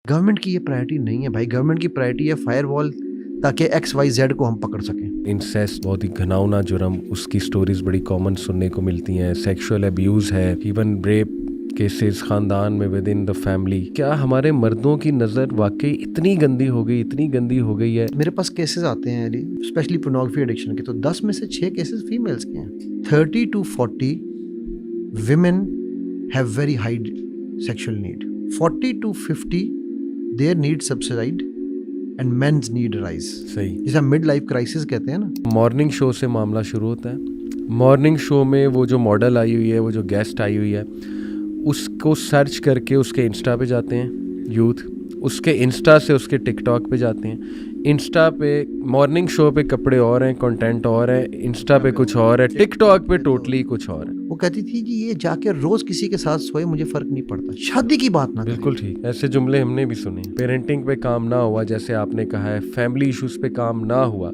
Government کی یہ priority نہیں ہے بھائی. گورنمنٹ کی پرائرٹی ہے فائر وال تاکہ XYZ کو ہم پکڑ سکیں. انسیسٹ بہت ہی گھناؤنا جرم، اس کی سٹوریز بڑی کامن سننے کو ملتی ہیں. سیکشول ابیوز ہے، ایون ریپ کیسز خاندان میں ود ان دا فیملی. کیا ہمارے مردوں کی نظر واقعی اتنی گندی ہو گئی ہے؟ میرے پاس کیسز آتے ہیں علی، اسپیشلی پورنوگرافی ایڈکشن کے، تو 10 میں سے 6 کیسز فیمیلز کے ہیں. 30 to 40 women have very high sexual need. 40 to 50 their need subside and men's need rise. صحیح، جسے ہم مڈ لائف کرائسس کہتے ہیں نا. مارننگ شو سے معاملہ شروع ہوتا ہے. مارننگ شو میں وہ جو ماڈل آئی ہوئی ہے، وہ جو گیسٹ آئی ہوئی ہے، اس کو سرچ کر کے اس کے انسٹا پہ جاتے ہیں یوتھ، اس کے انسٹا سے اس کے ٹک ٹاک پہ جاتے ہیں. انسٹا پہ مارننگ شو پہ کپڑے اور ہیں، کنٹینٹ اور ہے، انسٹا پہ کچھ اور ہے، ٹک ٹاک پہ ٹوٹلی کچھ اور ہے. وہ کہتی تھی کہ یہ جا کے روز کسی کے ساتھ سوئے مجھے فرق نہیں پڑتا، شادی کی بات نہ کرے. بالکل ٹھیک، ایسے جملے ہم نے بھی سنے. پیرنٹنگ پہ کام نہ ہوا، جیسے آپ نے کہا ہے، فیملی ایشوز پہ کام نہ ہوا،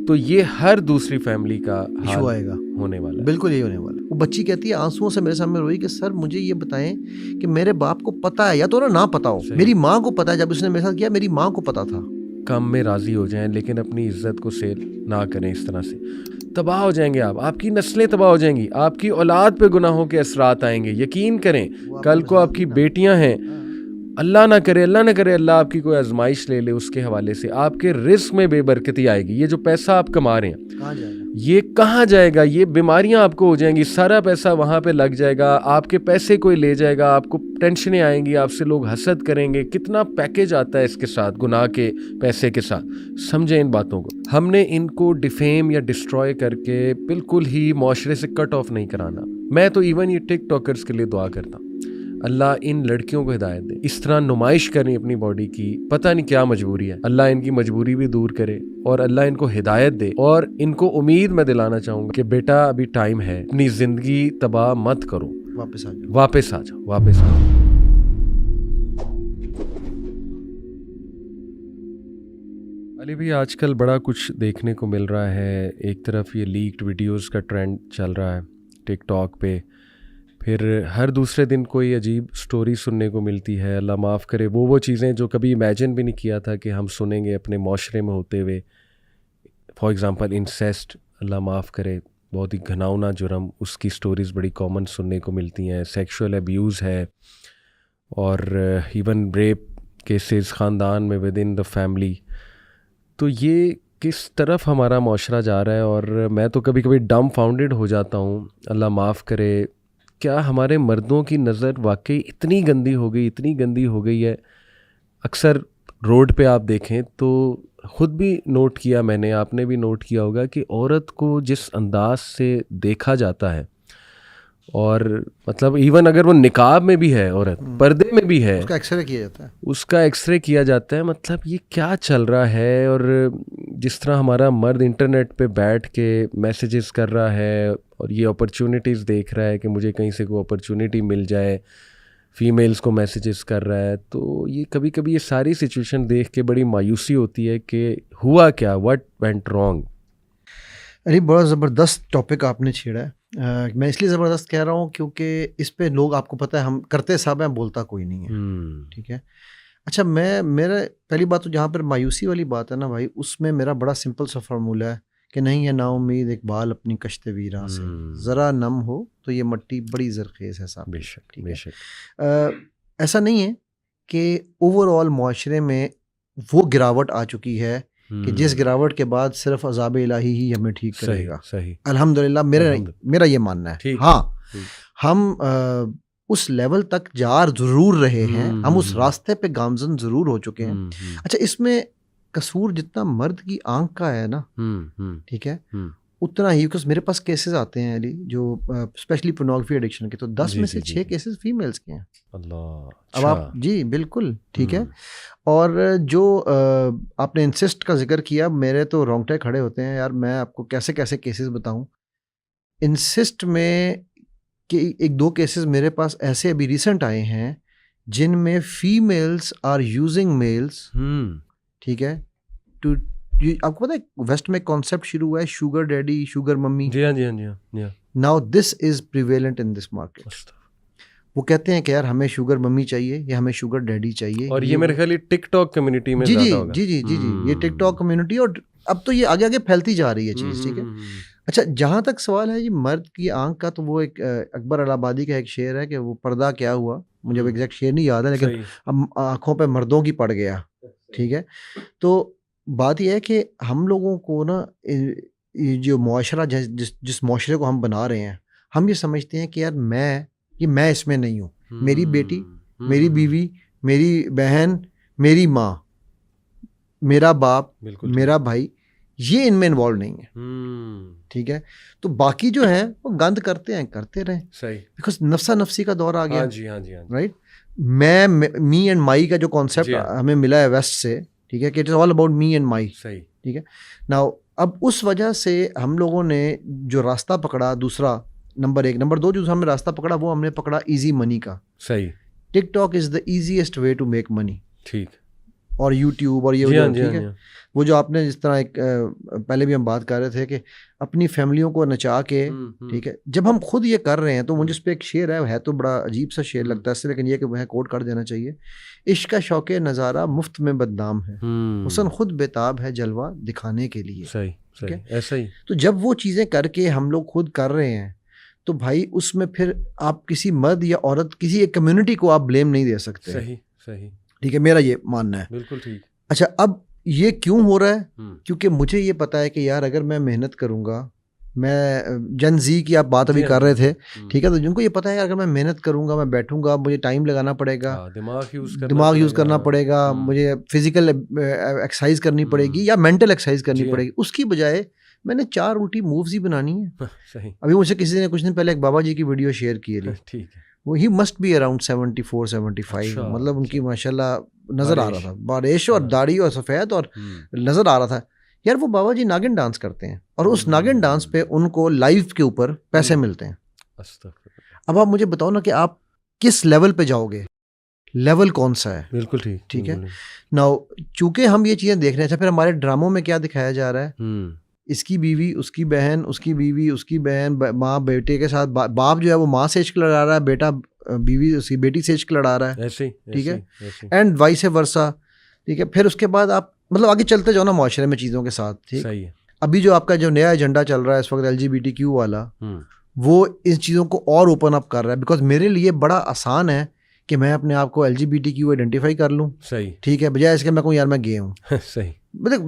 تو یہ ہر دوسری فیملی کا ایشو آئے گا، ہونے والا ہے. بالکل یہی ہونے والا. وہ بچی کہتی ہے آنسوؤں سے میرے سامنے روئی کہ سر مجھے یہ بتائیں کہ میرے باپ کو پتا ہے یا تو نہ پتا ہو، میری ماں کو پتا ہے، جب اس نے میرے ساتھ کیا میری ماں کو پتا تھا. کم میں راضی ہو جائیں لیکن اپنی عزت کو سیل نہ کریں. اس طرح سے تباہ ہو جائیں گے آپ کی نسلیں تباہ ہو جائیں گی، آپ کی اولاد پہ گناہوں کے اثرات آئیں گے. یقین کریں، کل کو آپ کی بیٹیاں ہیں، اللہ نہ کرے اللہ آپ کی کوئی آزمائش لے لے اس کے حوالے سے، آپ کے رزق میں بے برکتی آئے گی. یہ جو پیسہ آپ کما رہے ہیں یہ کہاں جائے گا؟ یہ بیماریاں آپ کو ہو جائیں گی، سارا پیسہ وہاں پہ لگ جائے گا، آپ کے پیسے کوئی لے جائے گا، آپ کو ٹینشنیں آئیں گی، آپ سے لوگ حسد کریں گے. کتنا پیکیج آتا ہے اس کے ساتھ، گناہ کے پیسے کے ساتھ. سمجھیں ان باتوں کو. ہم نے ان کو ڈیفیم یا ڈسٹروائے کر کے بالکل ہی معاشرے سے کٹ آف نہیں کرانا. میں تو ایون یہ ٹک ٹاکرز کے لیے دعا کرتا ہوں، اللہ ان لڑکیوں کو ہدایت دے. اس طرح نمائش کریں اپنی باڈی کی، پتہ نہیں کیا مجبوری ہے، اللہ ان کی مجبوری بھی دور کرے اور اللہ ان کو ہدایت دے. اور ان کو امید میں دلانا چاہوں گا کہ بیٹا ابھی ٹائم ہے، اپنی زندگی تباہ مت کرو، واپس آ جاؤ. علی بھائی، آج کل بڑا کچھ دیکھنے کو مل رہا ہے. ایک طرف یہ لیکڈ ویڈیوز کا ٹرینڈ چل رہا ہے ٹک ٹاک پہ، پھر ہر دوسرے دن کوئی عجیب سٹوری سننے کو ملتی ہے. اللہ معاف کرے، وہ چیزیں جو کبھی امیجن بھی نہیں کیا تھا کہ ہم سنیں گے اپنے معاشرے میں ہوتے ہوئے. فار ایگزامپل انسیسٹ، اللہ معاف کرے، بہت ہی گھناؤنا جرم، اس کی سٹوریز بڑی کامن سننے کو ملتی ہیں. سیکشول ابیوز ہے، اور ایون ریپ کیسز خاندان میں ود ان دا فیملی. تو یہ کس طرف ہمارا معاشرہ جا رہا ہے؟ اور میں تو کبھی کبھی ڈم فاؤنڈیڈ ہو جاتا ہوں. اللہ معاف کرے، کیا ہمارے مردوں کی نظر واقعی اتنی گندی ہو گئی ہے؟ اکثر روڈ پہ آپ دیکھیں تو خود بھی نوٹ کیا میں نے، آپ نے بھی نوٹ کیا ہوگا کہ عورت کو جس انداز سے دیکھا جاتا ہے، اور مطلب ایون اگر وہ نقاب میں بھی ہے، عورت پردے میں بھی ہے، اس کا ایکس رے کیا جاتا ہے. مطلب یہ کیا چل رہا ہے؟ اور جس طرح ہمارا مرد انٹرنیٹ پہ بیٹھ کے میسیجز کر رہا ہے اور یہ اپرچونیٹیز دیکھ رہا ہے کہ مجھے کہیں سے کوئی اپرچونیٹی مل جائے، فیمیلز کو میسیجز کر رہا ہے، تو یہ کبھی یہ ساری سچویشن دیکھ کے بڑی مایوسی ہوتی ہے کہ ہوا کیا، واٹ وینٹ رانگ. ارے بڑا زبردست ٹاپک آپ نے چھیڑا ہے. میں اس لیے زبردست کہہ رہا ہوں کیونکہ اس پہ لوگ، آپ کو پتہ ہے، ہم کرتے سب ہیں، بولتا کوئی نہیں ہے. ٹھیک ہے، اچھا، میرا پہلی بات تو جہاں پر مایوسی والی بات ہے نا بھائی، اس میں میرا بڑا سمپل سا فارمولہ ہے کہ نہیں ہے نا امید اقبال اپنی کشت ویراں سے، ذرا نم ہو تو یہ مٹی بڑی زرخیز ہے صاحب. بے شک، بے شک. ایسا نہیں ہے کہ اوور آل معاشرے میں وہ گراوٹ آ چکی ہے کہ جس گراوٹ کے بعد صرف عذاب الہی ہی ہمیں ٹھیک کرے گا. صحیح، الحمدللہ، میرا یہ ماننا ہے. ہاں، ہم اس لیول تک جار ضرور رہے ہیں، ہم اس راستے پہ گامزن ضرور ہو چکے ہیں. اچھا، اس میں قصور جتنا مرد کی آنکھ کا ہے نا، ٹھیک ہے، اتنا ہی، میرے پاس کیسز آتے ہیں علی جو اسپیشلی پورنوگرافی ایڈکشن کے، تو 10 میں سے 6 کیسز فیمیلز کے ہیں. اللہ، اب آپ جی بالکل ٹھیک ہے. اور جو آپ نے انسسٹ کا ذکر کیا، میرے تو رونگٹے کھڑے ہوتے ہیں یار. میں آپ کو کیسے کیسز بتاؤں. انسسٹ میں کہ 1-2 کیسز میرے پاس ایسے ابھی ریسنٹ آئے ہیں جن میں فیمیلز آر یوزنگ میلز، ٹھیک ہے، ٹو، آپ کو پتہ ہے ویسٹ میں کانسیپٹ شروع ہوا ہے شوگر ڈیڈی، شوگر ممی. جی ہاں. Now this is prevalent in this market. وہ کہتے ہیں کہ یار ہمیں شوگر ممی چاہیے یا ہمیں شوگر ڈیڈی چاہیے. اور یہ میرے خیال ٹک ٹاک کمیونٹی میں زیادہ ہوگا. جی جی جی جی یہ ٹک ٹاک کمیونٹی, اور اب تو یہ آگے آگے پھیلتی جا رہی ہے چیز. ٹھیک ہے. اچھا جہاں تک سوال ہے یہ مرد کی آنکھ کا, تو وہ ایک اکبر الہ آبادی کا ایک شعر ہے کہ وہ پردہ کیا ہوا, مجھے ایگزیکٹ شعر نہیں یاد ہے, لیکن اب آنکھوں پہ مردوں کی پڑ گیا. ٹھیک ہے. تو بات یہ ہے کہ ہم لوگوں کو نا جو معاشرہ جس معاشرے کو ہم بنا رہے ہیں, ہم یہ سمجھتے ہیں کہ یار میں اس میں نہیں ہوں. میری بیٹی, میری بیوی, میری بہن, میری ماں, میرا باپ, میرا بھائی, یہ ان میں انوالو نہیں ہے. ٹھیک ہے. تو باقی جو ہیں وہ گند کرتے ہیں, کرتے رہیں. صحیح. بیکاز نفسا نفسی کا دور آ گیا. جی ہاں جی ہاں. رائٹ. می اینڈ مائی کا جو کانسیپٹ ہمیں ملا ہے ویسٹ سے, ٹھیک ہے, کہ it is all about me and my. صحیح. ٹھیک ہے. ناؤ اب اس وجہ سے ہم لوگوں نے جو راستہ پکڑا, دوسرا نمبر 1, نمبر 2 جو ہم نے راستہ پکڑا وہ ہم نے پکڑا ایزی منی کا. صحیح. TikTok is the easiest way to make money. ٹھیک. اور یوٹیوب اور یہ ٹھیک ہے. وہ جو آپ نے جس طرح ایک پہلے بھی ہم بات کر رہے تھے کہ اپنی فیملیوں کو نچا کے, ٹھیک ہے, جب ہم خود یہ کر رہے ہیں تو مجھے اس پہ ایک شعر ہے تو بڑا عجیب سا شعر لگتا ہے اس سے, لیکن یہ کہ وہ کوٹ کر دینا چاہیے. عشق کا شوق نظارہ مفت میں بدنام ہے, حسن خود بےتاب ہے جلوہ دکھانے کے لیے. صحیح. صحیح. ایسا ہی. تو جب وہ چیزیں کر کے ہم لوگ خود کر رہے ہیں تو بھائی اس میں پھر آپ کسی مرد یا عورت, کسی ایک کمیونٹی کو آپ بلیم نہیں دے سکتے. صحیح. صحیح. ٹھیک ہے, میرا یہ ماننا ہے. بالکل ٹھیک. اچھا اب یہ کیوں ہو رہا ہے؟ کیونکہ مجھے یہ پتا ہے کہ یار اگر میں محنت کروں گا, میں جن زی کی آپ بات ابھی کر رہے تھے, ٹھیک ہے, تو جن کو یہ پتا ہے کہ اگر میں محنت کروں گا, میں بیٹھوں گا, مجھے ٹائم لگانا پڑے گا, دماغ یوز کرنا پڑے گا, مجھے فزیکل ایکسرسائز کرنی پڑے گی یا مینٹل ایکسرسائز کرنی پڑے گی, اس کی بجائے میں نے 4 الٹی مووز ہی بنانی ہے. ابھی مجھ سے کسی نے کچھ دن پہلے ایک بابا جی کی ویڈیو شیئر کی ہے, ٹھیک ہے, وہ ہی مسٹ بی اراؤنڈ 74-75, مطلب ان کی ماشاءاللہ نظر آ رہا تھا, باریش اور داڑھی اور سفید, اور نظر آ رہا تھا یار وہ بابا جی ناگن ڈانس کرتے ہیں, اور اس ناگن ڈانس پہ ان کو لائیو کے اوپر پیسے ملتے ہیں. اب آپ مجھے بتاؤ نا کہ آپ کس لیول پہ جاؤ گے, لیول کون سا ہے. بالکل ٹھیک. ٹھیک ہے. ناؤ چونکہ ہم یہ چیزیں دیکھ رہے ہیں, پھر ہمارے ڈراموں میں کیا دکھایا جا رہا ہے, اس کی بیوی, اس کی بہن, اس کی بیوی, اس کی بہن, ماں بیٹے کے ساتھ, باپ جو ہے وہ ماں سے عشق لڑا رہا ہے, بیٹا بیوی اس کی بیٹی سے عشق لڑا رہا ہے. ٹھیک ہے. And vice versa. ٹھیک ہے. پھر اس کے بعد آپ مطلب آگے چلتے جاؤ نا معاشرے میں چیزوں کے ساتھ. ٹھیک ہے. ابھی جو آپ کا جو نیا ایجنڈا چل رہا ہے اس وقت LGBTQ والا, وہ ان چیزوں کو اور اوپن اپ کر رہا ہے. بیکاز میرے لیے بڑا آسان ہے کہ میں اپنے آپ کو LGBTQ آئیڈینٹیفائی کر لوں. صحیح. ٹھیک ہے, بجائے اس کے میں کہوں یار میں گے ہوں. صحیح. مطلب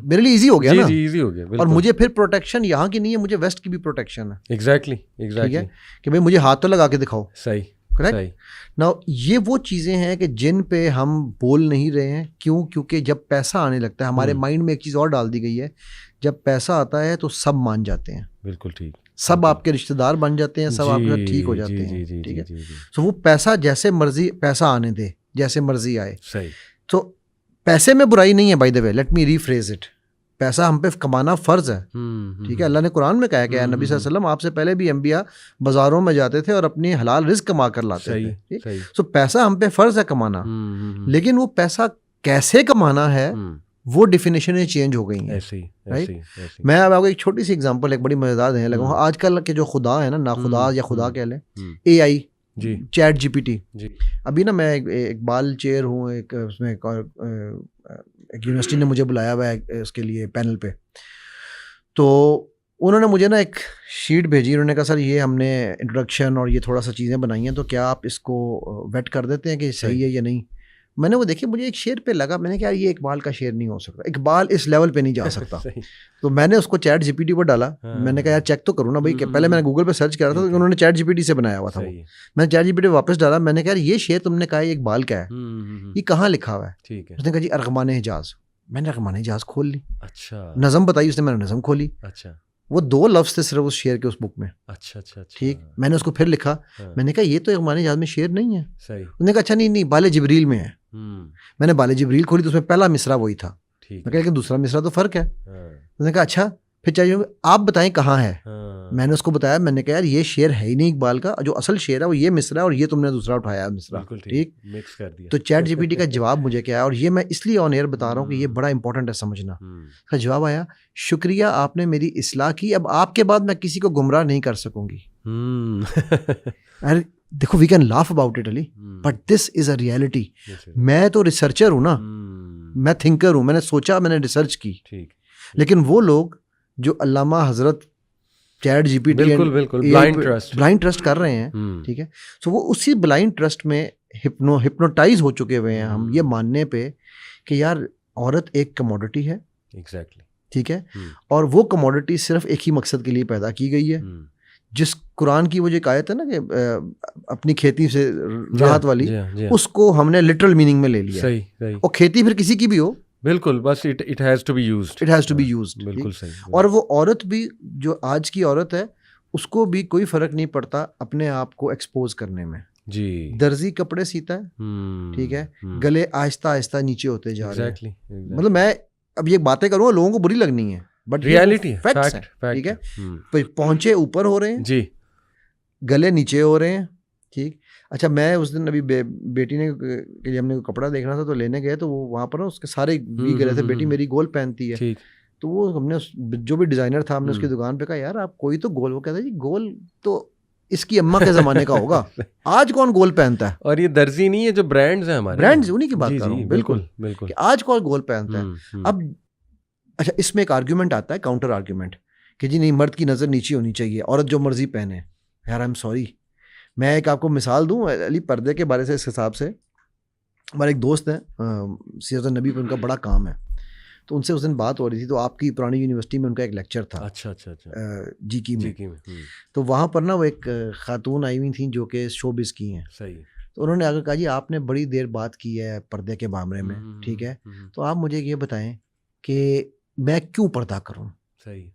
میرے لیے ایزی ہو گیا نا. ایزی ہو گیا. اور مجھے پھر پروٹیکشن یہاں کی نہیں ہے, مجھے ویسٹ کی بھی پروٹیکشن ہے. ایگزیکٹلی. ٹھیک ہے, کہ بھائی مجھے ہاتھ تو لگا کے دکھاؤ. صحیح. کریکٹ. نا یہ وہ چیزیں ہیں کہ جن پہ ہم بول نہیں رہے ہیں. کیوں؟ کیونکہ جب پیسہ آنے لگتا ہے, ہمارے مائنڈ میں ایک چیز اور ڈال دی گئی ہے, جب پیسہ آتا ہے تو سب مان جاتے ہیں. بالکل ٹھیک. سب آپ کے رشتہ دار بن جاتے ہیں, سب آپ کے ساتھ ٹھیک ہو جاتے ہیں. ٹھیک ہے. تو وہ پیسہ جیسے مرضی پیسہ آنے دے, جیسے مرضی آئے. صحیح. تو پیسے میں برائی نہیں ہے, by the way let me rephrase it. پیسہ ہم پہ کمانا فرض ہے. ٹھیک ہے. اللہ نے قرآن میں کہا کہ نبی صلی اللہ علیہ وسلم آپ سے پہلے بھی انبیاء بازاروں میں جاتے تھے اور اپنی حلال رزق کما کر لاتے تھے. سو پیسہ ہم پہ فرض ہے کمانا, لیکن وہ پیسہ کیسے کمانا ہے وہ ڈیفینیشنیں چینج ہو گئی ہیں. میں اب آپ کو ایک چھوٹی سی اگزامپل ایک بڑی مزیدار دینے لگا ہوں. آج کل کے جو خدا ہے نا, نا خدا یا خدا کہہ لیں, AI, چیٹ GPT. ابھی نا میں اقبال چیئر ہوں ایک, اس میں ایک یونیورسٹی نے مجھے بلایا ہوا ہے اس کے لیے پینل پہ. تو انہوں نے مجھے نا ایک شیٹ بھیجی, انہوں نے کہا سر یہ ہم نے انٹروڈکشن اور یہ تھوڑا سا چیزیں بنائی ہیں, تو کیا آپ اس کو ویٹ کر دیتے ہیں کہ صحیح ہے یا نہیں. میں نے وہ دیکھی, مجھے ایک شعر پہ لگا, میں نے کہا یہ اقبال کا شعر نہیں ہو سکتا, اقبال اس لیول پہ نہیں جا سکتا. تو میں نے اس کو چیٹ GPT پر ڈالا. میں نے کہا یار چیک تو کروں نا بھائی, کہ پہلے میں نے گوگل پہ سرچ کیا تھا تو انہوں نے چیٹ GPT سے بنایا ہوا تھا. میں نے چیٹ GPT پہ واپس ڈالا, میں نے کہا یہ شعر تم نے کہا یہ اقبال کا ہے, یہ کہاں لکھا ہوا ہے؟ اس نے کہا جی ارغمان حجاز. میں نے ارغمان حجاز کھول لی. اچھا. نظم بتائی اس نے, میں نے نظم کھولی. اچھا. وہ 2 لفظ تھے صرف اس شعر کے اس بک میں. اچھا اچھا. ٹھیک. میں نے اس کو پھر لکھا, میں نے کہا یہ تو ارغمان حجاز میں شعر نہیں ہے. انہوں نے کہا اچھا نہیں بال جبریل میں ہے. میں نے بال جبریل کھولی تو اس میں پہلا مصرع وہی تھا. میں کہا لیکن دوسرا مصرع تو فرق ہے. انہوں نے کہا اچھا پھر چاہیے آپ بتائیں کہاں ہے. میں نے اس کو بتایا, میں نے کہا یار یہ شعر ہے ہی نہیں اقبال کا, جو اصل شعر ہے وہ یہ مصرع ہے اور یہ تم نے دوسرا اٹھایا مصرع. ٹھیک. تو چیٹ GPT کا جواب مجھے کیا ہے, اور یہ میں اس لیے آن ایئر بتا رہا ہوں کہ یہ بڑا امپورٹنٹ ہے سمجھنا. اس کا جواب آیا, شکریہ آپ نے میری اصلاح کی, اب آپ کے بعد میں کسی کو گمراہ نہیں کر سکوں گی. دیکھو we can laugh about it Ali, but this is a reality. میں تو ریسرچر ہوں نا, میں تھنکر ہوں, میں نے سوچا, میں نے ریسرچ کی. لیکن وہ لوگ جو علامہ حضرت chat G P T blind trust کر رہے ہیں, ٹھیک ہے, سو وہ اسی بلائنڈ ٹرسٹ میں ہپنوٹائز ہو چکے ہوئے ہیں ہم یہ ماننے پہ کہ یار عورت ایک کموڈٹی ہے, ٹھیک ہے, اور وہ کموڈٹی صرف ایک ہی مقصد کے لیے پیدا کی گئی ہے. جس قرآن کی وہ جو ایک آیت ہے نا کہ اپنی کھیتی سے راحت والی, اس کو ہم نے لٹرل میننگ میں لے لیا. اور کھیتی پھر کسی کی بھی ہو, بالکل, بس it has to be used, بالکل صحیح. اور وہ عورت بھی جو آج کی عورت ہے اس کو بھی کوئی فرق نہیں پڑتا اپنے آپ کو ایکسپوز کرنے میں. جی, درزی کپڑے سیتا ہے, ٹھیک ہے, گلے آہستہ آہستہ نیچے ہوتے جا رہے ہیں. مطلب میں اب یہ باتیں کروں لوگوں کو بری لگنی ہے, بٹ ریئلٹی فیکٹس ہیں, ٹھیک ہے. پہنچے اوپر ہو رہے ہیں جی, گلے نیچے ہو رہے ہیں, ٹھیک. اچھا میں اس دن ابھی بیٹی نے کہ ہم نے کپڑا دیکھنا تھا تو لینے گئے, تو وہ وہاں پر نا اس کے سارے بھی گئے تھے, بیٹی میری گول پہنتی ہے. تو وہ ہم نے جو بھی ڈیزائنر تھا ہم نے اس کی دکان پہ کہا یار آپ کوئی تو گول, وہ کہتا ہے جی گول تو اس کی اماں کے زمانے کا ہوگا, آج کون گول پہنتا ہے. اور یہ درزی نہیں ہے, جو برانڈز ہیں ہمارے, برانڈز انہیں کی بات کر رہا ہوں. بالکل کہ آج کون گول پہنتا ہے. اب اچھا اس میں ایک آرگیومنٹ آتا ہے, کاؤنٹر آرگیومنٹ, کہ جی نہیں مرد کی نظر نیچے ہونی چاہیے, عورت جو مرضی پہنے. یار آئی ایم سوری, میں ایک آپ کو مثال دوں علی پردے کے بارے سے. اس حساب سے ہمارے ایک دوست ہیں سیرت النبی پہ ان کا بڑا کام ہے, تو ان سے اس دن بات ہو رہی تھی, تو آپ کی پرانی یونیورسٹی میں ان کا ایک لیکچر تھا. اچھا جی کی میں. تو وہاں پر نا وہ ایک خاتون آئی ہوئی تھیں جو کہ شوبز کی ہیں. صحیح. تو انہوں نے آگے کہا جی آپ نے بڑی دیر بات کی ہے پردے کے معاملے میں, ٹھیک ہے, تو آپ مجھے یہ بتائیں کہ میں کیوں پردہ کروں. صحیح.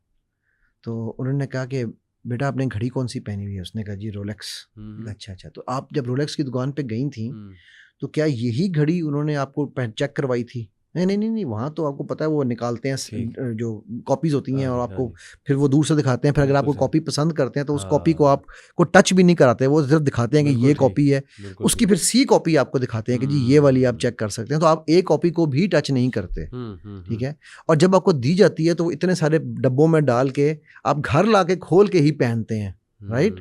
تو انہوں نے کہا کہ بیٹا آپ نے گھڑی کون سی پہنی ہوئی ہے. اس نے کہا جی رولیکس. اچھا, تو آپ جب رولیکس کی دکان پہ گئی تھیں تو کیا یہی گھڑی انہوں نے آپ کو چیک کروائی تھی. نہیں, وہاں تو آپ کو پتا ہے وہ نکالتے ہیں جو کاپیز ہوتی ہیں اور آپ کو پھر وہ دور سے دکھاتے ہیں. پھر اگر آپ کو کاپی پسند کرتے ہیں تو اس کاپی کو آپ کو ٹچ بھی نہیں کراتے, وہ صرف دکھاتے ہیں کہ یہ کاپی ہے. اس کی پھر سی کاپی آپ کو دکھاتے ہیں کہ جی یہ والی آپ چیک کر سکتے ہیں. تو آپ ایک کاپی کو بھی ٹچ نہیں کرتے, ٹھیک ہے. اور جب آپ کو دی جاتی ہے تو وہ اتنے سارے ڈبوں میں ڈال کے آپ گھر لا کے کھول کے ہی پہنتے ہیں, رائٹ.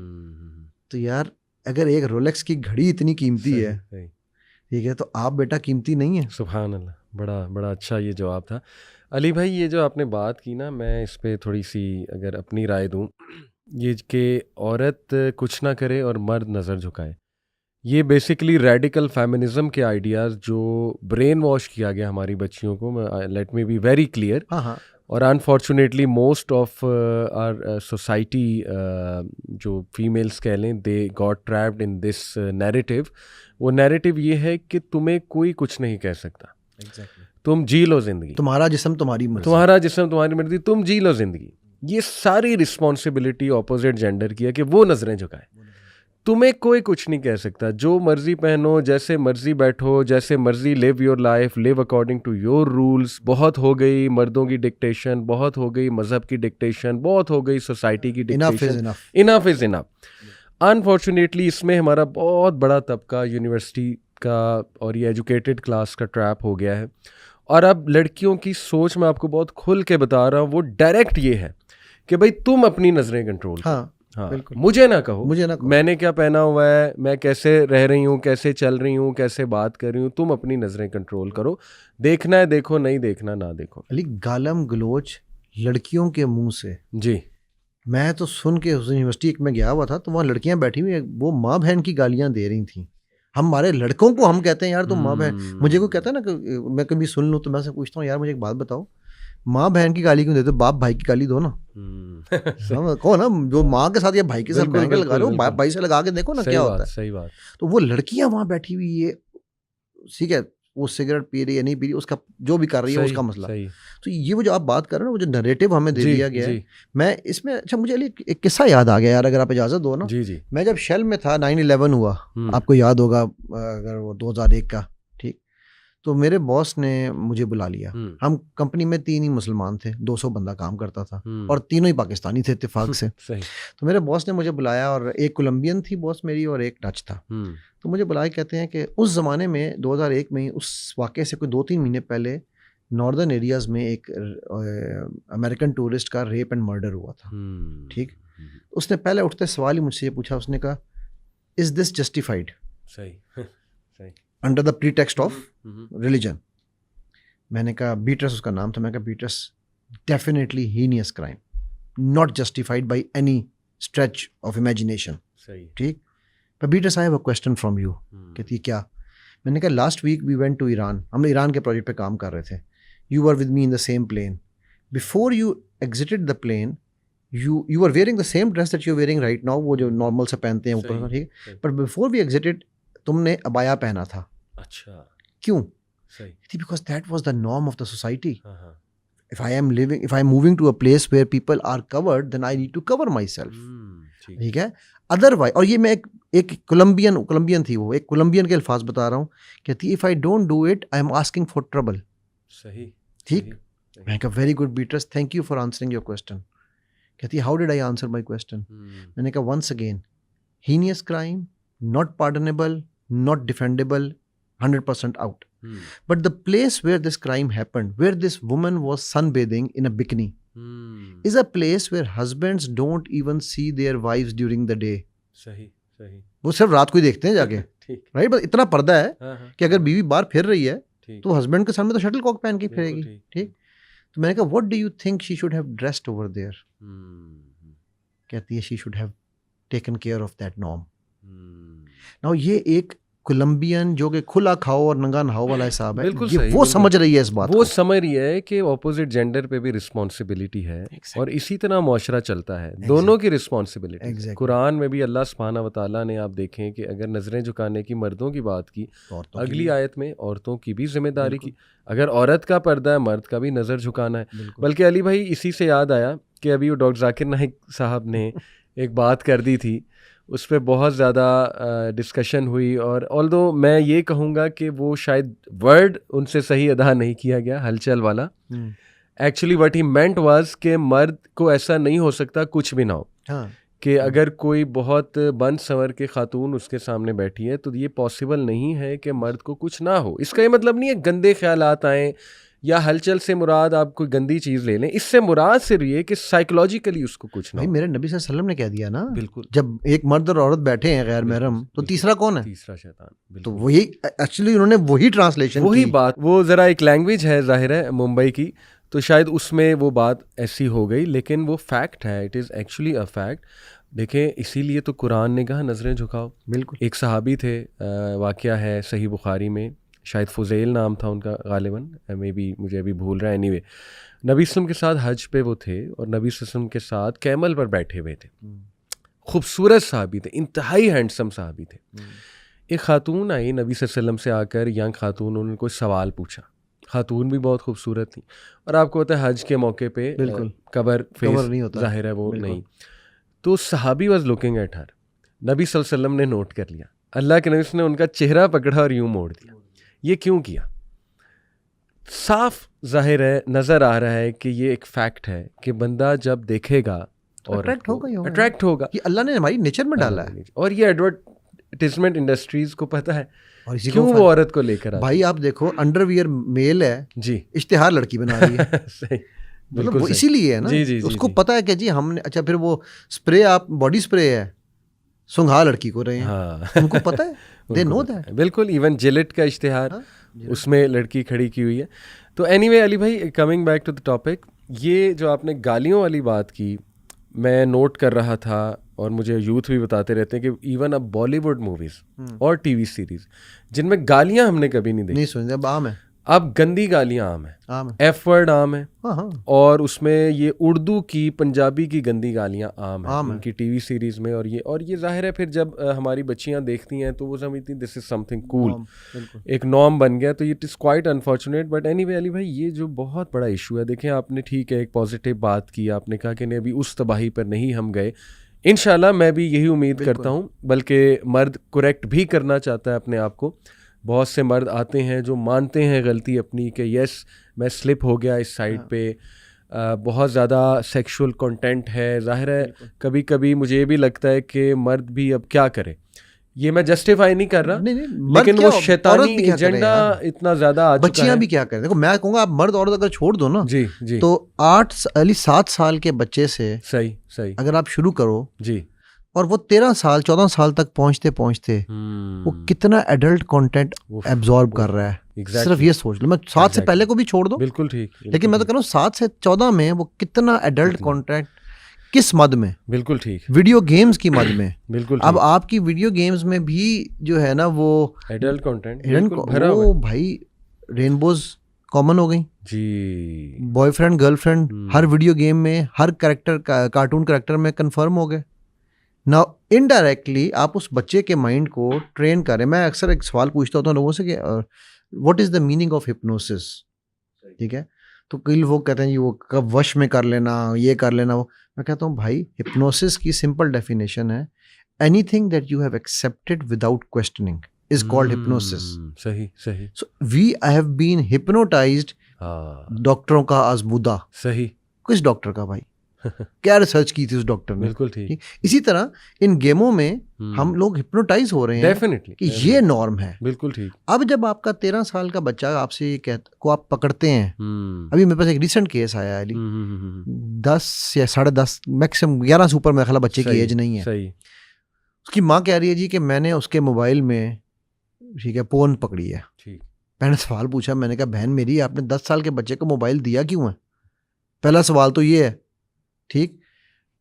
تو یار اگر ایک رولیکس کی گھڑی اتنی قیمتی ہے, ٹھیک ہے, تو آپ بیٹا قیمتی نہیں ہے. سبحان اللہ, بڑا اچھا یہ جواب تھا. علی بھائی یہ جو آپ نے بات کی نا, میں اس پہ تھوڑی سی اگر اپنی رائے دوں, یہ کہ عورت کچھ نہ کرے اور مرد نظر جھکائے, یہ بیسیکلی ریڈیکل فیمنزم کے آئیڈیاز جو برین واش کیا گیا ہماری بچیوں کو. Let me be very clear. اور unfortunately most of our society جو فیمیلس کہہ لیں, they got trapped in this narrative. وہ نیریٹیو یہ ہے کہ تمہیں کوئی کچھ نہیں کہہ سکتا, تم جی لو زندگی, تمہارا جسم تمہاری مرضی, تمہارا جسم تمہاری مرضی, تم جی لو زندگی. یہ ساری رسپانسبلٹی اپوزٹ جینڈر کی ہے کہ وہ نظریں جھکائے. تمہیں کوئی کچھ نہیں کہہ سکتا, جو مرضی پہنو, جیسے مرضی بیٹھو, جیسے مرضی live your life, live according to your rules. بہت ہو گئی مردوں کی ڈکٹیشن, بہت ہو گئی مذہب کی ڈکٹیشن, بہت ہو گئی سوسائٹی کی ڈکٹیشن. انف از انف. انفارچونیٹلی اس میں ہمارا بہت بڑا طبقہ یونیورسٹی کا اور یہ ایجوکیٹڈ کلاس کا ٹریپ ہو گیا ہے. اور اب لڑکیوں کی سوچ میں آپ کو بہت کھل کے بتا رہا ہوں, وہ ڈائریکٹ یہ ہے کہ بھائی تم اپنی نظریں کنٹرول کرو. ہاں, مجھے نہ کہو میں نے کیا پہنا ہوا ہے, میں کیسے رہ رہی ہوں, کیسے چل رہی ہوں, کیسے بات کر رہی ہوں. تم اپنی نظریں کنٹرول کرو, دیکھنا ہے دیکھو, نہیں دیکھنا نہ دیکھو. علی گالم گلوچ لڑکیوں کے منہ سے, جی میں تو سن کے اس یونیورسٹی میں گیا ہوا تھا, تو وہاں لڑکیاں بیٹھی ہوئی, وہ ماں بہن کی گالیاں دے رہی تھیں. ہمارے لڑکوں کو ہم کہتے ہیں یار تم ماں بہن. مجھے کوئی کہتا ہے نا کہ میں کبھی سن لوں تو میں سے پوچھتا ہوں یار مجھے ایک بات بتاؤ, ماں بہن کی گالی کیوں دیتے, باپ بھائی کی گالی دو نا. کہو نا جو ماں کے ساتھ یا بھائی کے ساتھ بہن لگا رہے ہو, بھائی سے لگا کے دیکھو نا کیا ہوتا ہے. صحیح بات. تو وہ لڑکیاں وہاں بیٹھی ہوئی ہے, ٹھیک ہے, وہ سگریٹ پی رہی ہے نہیں پی رہی, اس کا جو بھی کر رہی ہے اس کا مسئلہ. تو یہ وہ جو آپ بات کر رہے ہیں, وہ جو نریٹو ہمیں دے دیا گیا ہے, میں اس میں اچھا مجھے ایک قصہ یاد آ گیا یار, اگر آپ اجازت دو نا. جی جی. میں جب شیل میں تھا 9/11 ہوا, آپ کو یاد ہوگا اگر وہ 2001 کا, ٹھیک, تو میرے باس نے مجھے بلا لیا. ہم کمپنی میں 3 ہی مسلمان تھے, 200 بندہ کام کرتا تھا, اور تینوں ہی پاکستانی تھے اتفاق سے. تو میرے باس نے مجھے بلایا, اور ایک کولمبین تھی باس میری اور ایک ڈچ تھا. تو مجھے بلائے کہتے ہیں کہ اس زمانے میں 2001 میں اس واقعے سے کوئی 2-3 مہینے پہلے ناردرن ایریاز میں ایک امریکن ٹورسٹ کا ریپ اینڈ مرڈر ہوا تھا. ٹھیک, اس نے پہلے اٹھتے سوال ہی مجھ سے یہ پوچھا, اس نے کہا is this justified صحیح صحیح under the pretext of religion. میں نے کہا بیٹرس اس کا نام تھا, میں نے کہا batters definitely heinous crime, not justified by any stretch of imagination. صحیح ٹھیک. But batters I have a question from you. کہتی ہے کیا؟ میں نے کہا last week we went to Iran, ہم ایران کے پروجیکٹ پہ کام کر رہے تھے. You were with me in the same plane. Before you exited the plane you are wearing the same dress that you wearing right now, وہ جو normal سے پہنتے ہیں اوپر, ٹھیک ہے, بٹ بفور وی ایگزٹڈ تم نے ابایا پہنا تھا. اچھا کیوں؟ صحیح because that was the norm of the society. If I am moving to a place where people are covered, then I need to cover myself. ٹھیک ہے. ادروائز, اور یہ میں ایک کولمبین تھی, وہ ایک کولمبین کے الفاظ بتا رہا ہوں, کہتی if I don't do it, I am asking for trouble. صحیح ٹھیک. میں نے کہا very good Beatrice, thank you for answering your question. کہتی how did I answer my question? میں نے کہا once again heinous crime, not pardonable, not defendable, 100% out. But the place where this crime happened, where this woman was sunbathing in a bikini, is a place where husbands don't even see their wives during the day. صحیح صحیح. وہ صرف رات کو ہی دیکھتے ہیں جا کے, رائٹ. بس اتنا پردہ ہے کہ اگر بیوی باہر پھر رہی ہے تو ہسبینڈ کے سامنے تو شٹل کاک پہن کے پھرے گی. ٹھیک. تو میں نے کہا what do you think she should have dressed over there? کہتی ہے she should have taken care of that norm. Now یہ ایک کولمبین جو کہ کھلا کھاؤ اور ننگا نہاؤ والا حساب ہے, یہ وہ سمجھ رہی ہے اس بات کو, وہ سمجھ رہی ہے کہ اپوزٹ جینڈر پہ بھی رسپانسبلٹی ہے, اور اسی طرح معاشرہ چلتا ہے, دونوں کی رسپانسبلٹی. قرآن میں بھی اللہ سبحانہ و تعالیٰ نے آپ دیکھیں کہ اگر نظریں جھکانے کی مردوں کی بات کی, اگلی آیت میں عورتوں کی بھی ذمہ داری کی. اگر عورت کا پردہ ہے, مرد کا بھی نظر جھکانا ہے. بلکہ علی بھائی اسی سے یاد آیا کہ ابھی وہ ڈاکٹر ذاکر نائک صاحب نے ایک بات کر دی تھی, اس پہ بہت زیادہ ڈسکشن ہوئی, اور آلدو میں یہ کہوں گا کہ وہ شاید ورڈ ان سے صحیح ادا نہیں کیا گیا, ہلچل والا. Actually what he meant was کہ مرد کو ایسا نہیں ہو سکتا کچھ بھی نہ ہو, کہ اگر کوئی بہت بند سنور کے خاتون اس کے سامنے بیٹھی ہے تو یہ پاسبل نہیں ہے کہ مرد کو کچھ نہ ہو. اس کا یہ مطلب نہیں ہے گندے خیالات آئیں یا ہلچل سے مراد آپ کوئی گندی چیز لے لیں, اس سے مراد صرف یہ کہ سائیکولوجیکلی اس کو کچھ نہ ہو. میرے نبی صلی اللہ علیہ وسلم نے کہہ دیا نا, بالکل, جب ایک مرد اور عورت بیٹھے ہیں غیر محرم تو تیسرا کون ہے؟ تیسرا شیطان. تو وہی ایکچولی انہوں نے وہی ٹرانسلیشن, وہی بات, وہ ذرا ایک لینگویج ہے ظاہر ہے ممبئی کی, تو شاید اس میں وہ بات ایسی ہو گئی, لیکن وہ فیکٹ ہے, it is actually a fact. دیکھیں اسی لیے تو قرآن نے کہا نظریں جھکاؤ. بالکل. ایک صحابی تھے, واقعہ ہے صحیح بخاری میں, شاید فضیل نام تھا ان کا غالباً, میں بھی مجھے ابھی بھول رہا ہے. اینی وے نبی صلی اللہ علیہ وسلم کے ساتھ حج پہ وہ تھے, اور نبی صلی اللہ علیہ وسلم کے ساتھ کیمل پر بیٹھے ہوئے تھے. خوبصورت صحابی تھے, انتہائی ہینڈسم صحابی تھے. ایک خاتون آئی نبی صلی اللہ علیہ وسلم سے آ کر, ینگ خاتون, انہوں نے کوئی سوال پوچھا. خاتون بھی بہت خوبصورت تھیں, اور آپ کو پتہ ہے حج کے موقع پہ بالکل کور نہیں ہوتا, ظاہر ہے وہ نہیں. تو صحابی واز لوکنگ ایٹ ہر. نبی صلی اللہ علیہ وسلم نے نوٹ کر لیا, اللہ کے نبی نے ان کا چہرہ پکڑا اور یوں موڑ دیا. یہ کیوں کیا؟ صاف ظاہر ہے, نظر آ رہا ہے کہ یہ ایک فیکٹ ہے کہ بندہ جب دیکھے گا اور اٹریکٹ ہوگا, یہ اللہ نے ہماری نیچر میں ڈالا ہے. اور یہ ایڈورٹائزمنٹ انڈسٹریز کو پتہ ہے کیوں وہ عورت کو لے کر. بھائی آپ دیکھو انڈر ویئر میل ہے جی, اشتہار لڑکی بنا رہی ہے. صحیح, مطلب وہ اسی لیے ہے نا, اس کو پتہ ہے کہ جی ہم نے, اچھا پھر وہ اسپرے آپ باڈی اسپرے ہے, سنگھا لڑکی کو رہے ہیں, ان کو پتہ ہے, دے نو دیٹ. بالکل, ایون جیلٹ کا اشتہار اس میں لڑکی کھڑی کی ہوئی ہے. تو اینی وے علی بھائی, coming back to the topic, یہ جو آپ نے گالیوں والی بات کی, میں نوٹ کر رہا تھا, اور مجھے یوتھ بھی بتاتے رہتے ہیں کہ ایون اب بالی ووڈ موویز اور ٹی وی سیریز جن میں گالیاں ہم نے کبھی نہیں دیکھی, نہیں سنتے, اب عام ہے, اب گندی گالیاں عام ہیں, ایف ورڈ عام ہے, اور اس میں یہ اردو کی پنجابی کی گندی گالیاں عام ہیں ان کی ٹی وی سیریز میں. اور یہ ظاہر ہے پھر جب ہماری بچیاں دیکھتی ہیں تو وہ سمجھتی ہیں دس از سم تھنگ کول, ایک نارم بن گیا. تو it is quite unfortunate. But anyway Ali بھائی, یہ جو بہت بڑا ایشو ہے, دیکھیں آپ نے ٹھیک ہے ایک پازیٹیو بات کی, آپ نے کہا کہ نہیں ابھی اس تباہی پر نہیں ہم گئے. انشاءاللہ میں بھی یہی امید کرتا ہوں, بلکہ مرد کریکٹ بھی کرنا چاہتا ہے اپنے آپ کو. بہت سے مرد آتے ہیں جو مانتے ہیں غلطی اپنی کہ یس میں سلپ ہو گیا اس سائٹ پہ, بہت زیادہ سیکشول کنٹینٹ ہے. ظاہر ہے کبھی کبھی مجھے یہ بھی لگتا ہے کہ مرد بھی اب کیا کرے, یہ میں جسٹیفائی نہیں کر رہا, لیکن وہ شیطانی ایجنڈا اتنا زیادہ آ چکا ہے. بچیاں بھی کیا کریں, دیکھو میں کہوں گا آپ مرد عورت اگر چھوڑ دو نا, جی جی, تو 7 سال کے بچے سے صحیح اگر آپ شروع کرو, جی, اور وہ 13 سال 14 سال تک پہنچتے پہنچتے وہ کتنا ایڈلٹ کانٹینٹ ایبزارب کر رہا ہے. صرف یہ سوچ لو, میں 7 سے پہلے کو بھی چھوڑ دو, بالکل ٹھیک, لیکن میں تو کہہ رہا ہوں 7 سے 14 میں وہ کتنا ایڈلٹ کانٹینٹ کس مد میں, بالکل ٹھیک, ویڈیو گیمز کی مد میں. بالکل اب آپ کی ویڈیو گیمز میں بھی جو ہے نا وہ ایڈلٹ کانٹینٹ وہ بھائی رینبوز کامن ہو گئی جی, بوائے فرینڈ گرل فرینڈ ہر ویڈیو گیم میں ہر کریکٹر کارٹون کریکٹر میں کنفرم ہو گئے. نا انڈائریکٹلی آپ اس بچے کے مائنڈ کو ٹرین کریں. میں اکثر ایک سوال پوچھتا ہوتا ہوں لوگوں سے کہ what is the meaning of hypnosis, ٹھیک ہے, تو کئی لوگ کہتے ہیں جی وہ کب وش میں کر لینا, یہ کر لینا, وہ میں کہتا ہوں بھائی ہپنوسس کی سمپل ڈیفینیشن ہے anything that you have accepted without questioning is called hypnosis. صحیح. So we have been hypnotized. ڈاکٹروں کا آزمودہ. صحیح. کس ڈاکٹر کا بھائی, کیا ریسرچ کی تھی اس ڈاکٹر نے. بالکل ٹھیک. اسی طرح ان گیموں میں ہم لوگ ہپنوٹائز ہو رہے ہیں ڈیفینیٹلی کہ یہ نارم ہے. بالکل ٹھیک. اب جب آپ کا 13 سال کا بچہ آپ سے یہ کو آپ پکڑتے ہیں, ابھی میرے پاس ایک ریسنٹ کیس آیا علی, 10 یا 10.5 میکسیمم 11 سے اوپر میرا خیال بچے کی ایج نہیں ہے. صحیح. اس کی ماں کہہ رہی ہے جی کہ میں نے اس کے موبائل میں ٹھیک ہے پون پکڑی ہے. میں نے سوال پوچھا, میں نے کہا بہن میری آپ نے 10 سال کے بچے کو موبائل دیا کیوں ہے؟ پہلا سوال تو یہ ہے. ٹھیک,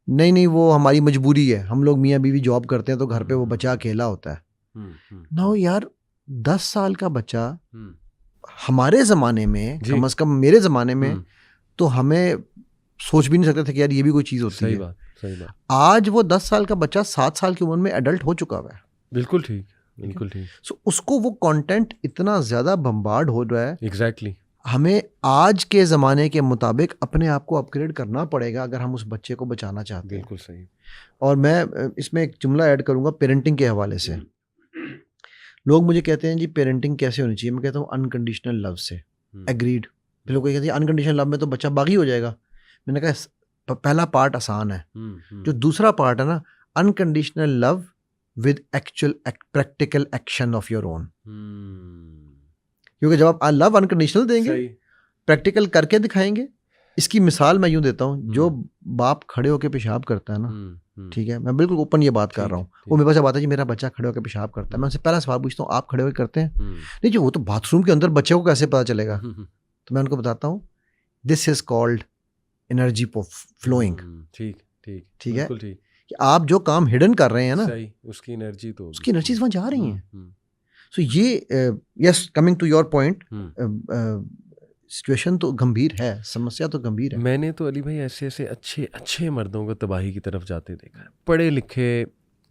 نہیں وہ ہماری مجبوری ہے, ہم لوگ میاں بیوی جاب کرتے ہیں تو گھر پہ وہ بچہ اکیلا ہوتا ہے. نو یار 10 سال کا بچہ ہمارے زمانے میں, کم از کم میرے زمانے میں تو ہمیں سوچ بھی نہیں سکتے تھے کہ یار یہ بھی کوئی چیز ہوتی ہے. صحیح بات. آج وہ 10 سال کا بچہ 7 سال کی عمر میں ایڈلٹ ہو چکا ہوا ہے. بالکل ٹھیک. بالکل ٹھیک. سو اس کو وہ کانٹینٹ اتنا زیادہ بمبارڈ ہو رہا ہے. ایگزیکٹلی. ہمیں آج کے زمانے کے مطابق اپنے آپ کو اپ گریڈ کرنا پڑے گا اگر ہم اس بچے کو بچانا چاہتے ہیں. بالکل صحیح. اور میں اس میں ایک جملہ ایڈ کروں گا پیرنٹنگ کے حوالے سے. لوگ مجھے کہتے ہیں جی پیرنٹنگ کیسے ہونی چاہیے, میں کہتا ہوں انکنڈیشنل لو سے. ایگریڈ. پھر لوگ کہتے ہیں انکنڈیشنل لو میں تو بچہ باغی ہو جائے گا. میں نے کہا پہلا پارٹ آسان ہے, جو دوسرا پارٹ ہے نا unconditional love with actual practical action of your own. کیونکہ جب آپ لو انکنڈیشنل دیں گے, پریکٹیکل کر کے دکھائیں گے. اس کی مثال میں یوں دیتا ہوں, جو باپ کھڑے ہو کے پیشاب کرتا ہے نا, ٹھیک ہے, میں بالکل اوپن یہ بات کر رہا ہوں, وہ میرے پاس بات ہے جی میرا بچہ کھڑے ہو کے پیشاب کرتا ہے, میں ان سے پہلا سوال پوچھتا ہوں آپ کھڑے ہو کے کرتے ہیں؟ نہیں جی وہ تو باتھ روم کے اندر بچے کو کیسے پتا چلے گا. تو میں ان کو بتاتا ہوں دس از کالڈ انرجی فلوئنگ. ٹھیک ہے, کہ آپ جو کام ہڈن کر رہے ہیں نا اس کی انرجیز وہاں جا رہی ہیں. سو یہ yes coming to your point, situation تو گمبھیر ہے, سمسیا تو گمبھیر ہے. میں نے تو علی بھائی ایسے اچھے مردوں کو تباہی کی طرف جاتے دیکھا ہے, پڑھے لکھے,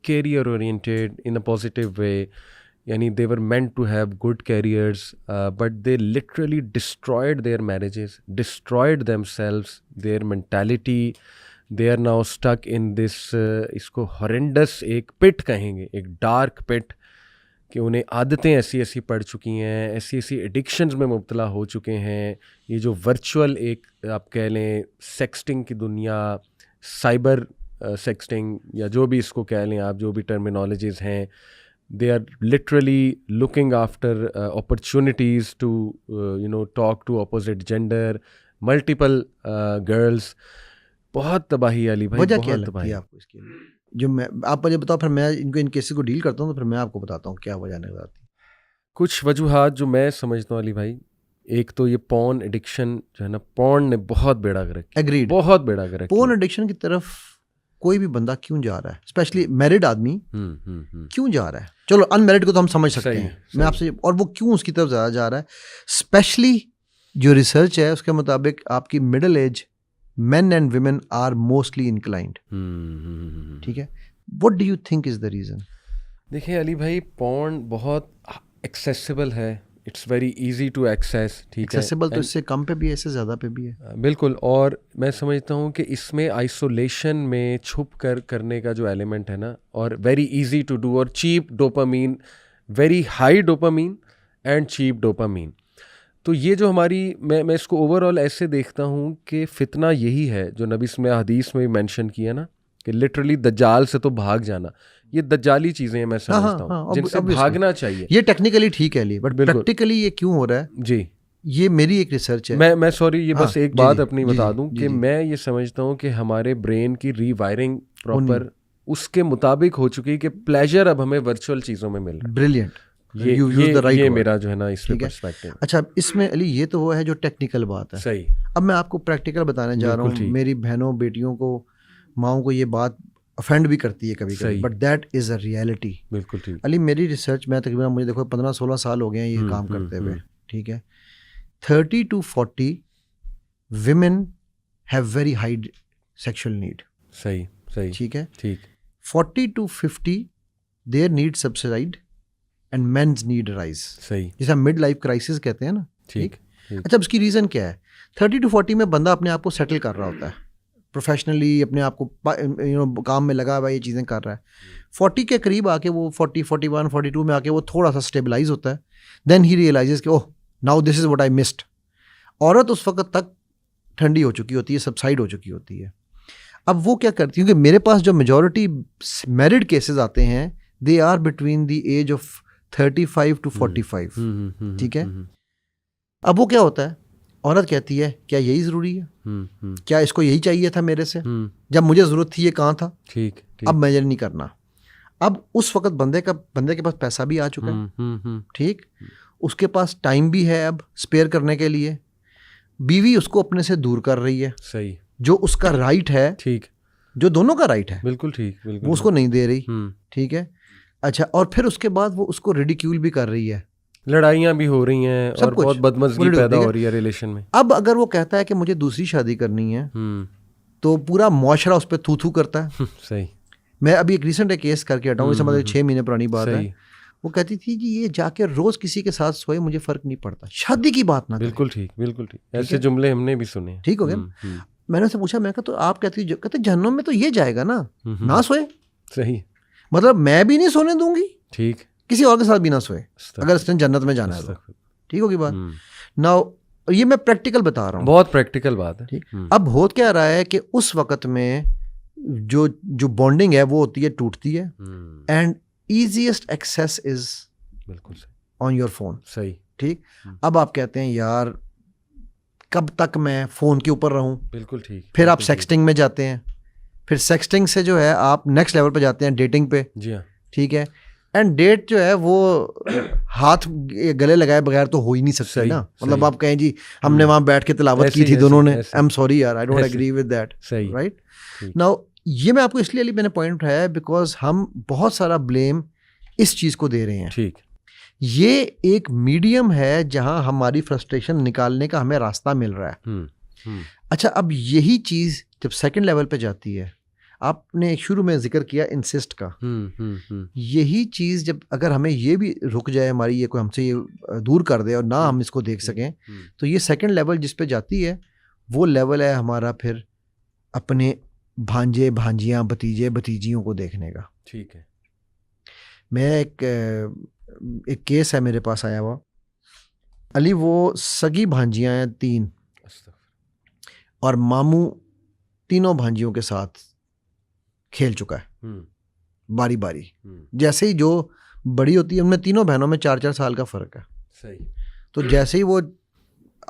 career oriented in a positive way, یعنی they were meant to have good careers, but they literally destroyed their marriages, destroyed themselves, their mentality. They are now stuck in this اس کو horrendous ایک پٹ کہیں گے, ایک ڈارک پٹ, کہ انہیں عادتیں ایسی پڑ چکی ہیں, ایسی ایڈکشنز میں مبتلا ہو چکے ہیں. یہ جو ورچوئل ایک آپ کہہ لیں سیکسٹنگ کی دنیا, سائبر سیکسٹنگ یا جو بھی اس کو کہہ لیں آپ, جو بھی ٹرمینالوجیز ہیں, they are literally looking after opportunities to talk to opposite gender, multiple girls. بہت تباہی علی بھائی. وجہ کیا لگتی ہے آپ کو اس کی, جو میں آپ مجھے بتاؤ, پھر میں ان کیسز کو ڈیل کرتا ہوں تو پھر میں آپ کو بتاتا ہوں کیا وجہ نظر آتی ہے. کچھ وجوہات جو میں سمجھتا ہوں علی بھائی, ایک تو یہ پورن ایڈکشن جو ہے نا, پورن نے بہت بیڑا گرک کیا. ایگریڈ. بہت بیڑا گرک. پورن ایڈکشن کی طرف کوئی بھی بندہ کیوں جا رہا ہے, اسپیشلی میرڈ آدمی کیوں جا رہا ہے؟ چلو ان میرڈ کو تو ہم سمجھ سکتے ہیں, میں آپ سے, اور وہ کیوں اس کی طرف زیادہ جا رہا ہے؟ اسپیشلی جو ریسرچ ہے اس کے مطابق آپ کی middle age men and women are mostly inclined. ٹھیک ہے, what do you think is the reason? دیکھیں علی بھائی, پورن بہت ایکسیسیبل ہے, it's very easy to access. ٹھیک ہے, ایکسیسیبل تو اس سے کم پہ بھی ہے, اس سے زیادہ پہ بھی ہے. بالکل. اور میں سمجھتا ہوں کہ اس میں آئسولیشن میں چھپ کر کرنے کا جو ایلیمنٹ ہے نا, اور ویری ایزی ٹو ڈو, اور cheap dopamine, very high dopamine and cheap dopamine. تو یہ جو ہماری, میں اس کو اوور آل ایسے دیکھتا ہوں کہ فتنہ یہی ہے جو نبی صلی اللہ علیہ وسلم حدیث میں بھی مینشن کیا نا, کہ لٹرلی دجال سے تو بھاگ جانا. یہ دجالی چیزیں ہیں میں سمجھتا ہوں جن سے بھاگنا چاہیے. یہ ٹیکنیکلی ٹھیک ہے علی, بٹ پریکٹیکلی یہ کیوں ہو رہا ہے؟ جی یہ میری ایک ریسرچ ہے. میں سوری, یہ بس ایک بات اپنی بتا دوں کہ میں یہ سمجھتا ہوں کہ ہمارے برین کی ری وائرنگ پراپر اس کے مطابق ہو چکی کہ پلیجر اب ہمیں ورچوئل چیزوں میں مل رہا ہے. بریلینٹ. یہ میرا جو ہے نا اس پہ پرسپیکٹو. اچھا اس میں علی یہ تو وہ ہے جو ٹیکنیکل بات ہے. صحیح. اب میں آپ کو پریکٹیکل بتانے جا رہا ہوں. میری بہنوں بیٹیوں کو ماؤں کو یہ بات افینڈ بھی کرتی ہے کبھی کبھی, but that is a reality. بالکل ٹھیک. علی میری ریسرچ میں تقریباً مجھے دیکھو 15-16 سال ہو گئے ہیں یہ کام کرتے ہوئے, ٹھیک ہے. 30 to 40 women have very high sexual need. صحیح صحیح. ٹھیک ہے. ٹھیک. 40 to 50 their need subside and men's need rise. صحیح. جسے ہم مڈ لائف کرائسس کہتے ہیں نا. ٹھیک. اچھا اس کی ریزن کیا ہے؟ 30 to 40 میں بندہ اپنے آپ کو سیٹل کر رہا ہوتا ہے پروفیشنلی, اپنے آپ کو کام میں لگا ہوا یہ چیزیں کر رہا ہے. 40 کے قریب آ کے وہ 40, 41, 42 میں آ کے وہ تھوڑا سا اسٹیبلائز ہوتا ہے. دین ہی ریئلائزز کہ oh now this is what I missed. عورت اس وقت تک ٹھنڈی ہو چکی ہوتی ہے, سبسائڈ ہو چکی ہوتی ہے. اب وہ کیا کرتی ہے, کیونکہ میرے پاس جو میجورٹی میرڈ کیسز آتے ہیں they are between the age of 35 to 45. ٹھیک ہے. اب وہ کیا ہوتا ہے, عورت کہتی ہے کیا یہی ضروری ہے, کیا اس کو یہی چاہیے تھا میرے سے, جب مجھے ضرورت تھی یہ کہاں تھا. ٹھیک. اب مجھے نہیں کرنا. اب اس وقت بندے کے پاس پیسہ بھی آ چکا ہے, ٹھیک, اس کے پاس ٹائم بھی ہے اب اسپیئر کرنے کے لیے. بیوی اس کو اپنے سے دور کر رہی ہے. صحیح. جو اس کا رائٹ ہے, ٹھیک, جو دونوں کا رائٹ ہے, بالکل ٹھیک, وہ اس کو نہیں دے رہی. ٹھیک ہے. اچھا, اور پھر اس کے بعد وہ اس کو ریڈیکیول بھی کر رہی ہے, لڑائیاں بھی ہو رہی ہیں اور بہت بدمزگی پیدا ہو رہی ہے ریلیشن میں. اب اگر وہ کہتا ہے کہ مجھے دوسری شادی کرنی ہے تو پورا معاشرہ اس پہ تھو کرتا ہے. صحیح. میں ابھی ایک ریسنٹ کیس کر کے ہٹا ہوں, اس سے مطلب 6 مہینے پرانی بات ہے. وہ کہتی تھی جی یہ جا کے روز کسی کے ساتھ سوئے مجھے فرق نہیں پڑتا, شادی کی بات نہ. بالکل ٹھیک, بالکل ٹھیک. ایسے جملے ہم نے بھی سنے. ٹھیک ہو گیا. میں نے اسے پوچھا, میں کہا تو آپ کہتے جہنم میں تو یہ جائے گا نا, نہ سوئے. صحیح. مطلب میں بھی نہیں سونے دوں گی, ٹھیک, کسی اور کے ساتھ بھی نہ سوئے اگر اس نے جنت میں جانا ہے. ٹھیک ہوگی بات. ناؤ یہ میں پریکٹیکل بتا رہا ہوں, بہت پریکٹیکل بات ہے. اب ہو کیا رہا ہے کہ اس وقت میں جو بانڈنگ ہے وہ ہوتی ہے, ٹوٹتی ہے. اینڈ ایزیسٹ ایکسیس از بالکل آن یور فون. صحیح. ٹھیک. اب آپ کہتے ہیں یار کب تک میں فون کے اوپر رہوں. بالکل ٹھیک. پھر آپ سیکسٹنگ میں جاتے ہیں, پھر سیکسٹنگ سے جو ہے آپ نیکسٹ لیول پہ جاتے ہیں ڈیٹنگ پہ. جی ہاں. ٹھیک ہے. اینڈ ڈیٹ جو ہے وہ ہاتھ گلے لگائے بغیر تو ہو ہی نہیں سکتی نا. مطلب آپ کہیں جی ہم نے وہاں بیٹھ کے تلاوت کی تھی دونوں نے, آئی ایم سوری یار, I don't agree with that. Right. Now یہ میں آپ کو اس لیے میں نے پوائنٹ اٹھایا ہے بیکاز ہم بہت سارا بلیم اس چیز کو دے رہے ہیں. ٹھیک. یہ ایک میڈیم ہے جہاں ہماری فرسٹریشن نکالنے کا ہمیں راستہ مل رہا ہے. اچھا, اب یہی چیز جب سیکنڈ لیول پہ جاتی ہے, آپ نے شروع میں ذکر کیا انسسٹ کا, یہی چیز جب اگر ہمیں یہ بھی رک جائے ہماری, یہ کوئی ہم سے یہ دور کر دے اور نہ ہم اس کو دیکھ سکیں, تو یہ سیکنڈ لیول جس پہ جاتی ہے وہ لیول ہے ہمارا پھر اپنے بھانجے بھانجیاں بھتیجے بھتیجیوں کو دیکھنے کا. ٹھیک ہے. میں ایک کیس ہے میرے پاس آیا ہوا علی, وہ سگی بھانجیاں ہیں 3 اور ماموں تینوں بھانجیوں کے ساتھ کھیل چکا ہے باری باری. جیسے ہی جو بڑی ہوتی ہے, ان میں تینوں بہنوں میں 4-4 سال کا فرق ہے. صحیح. تو جیسے ہی وہ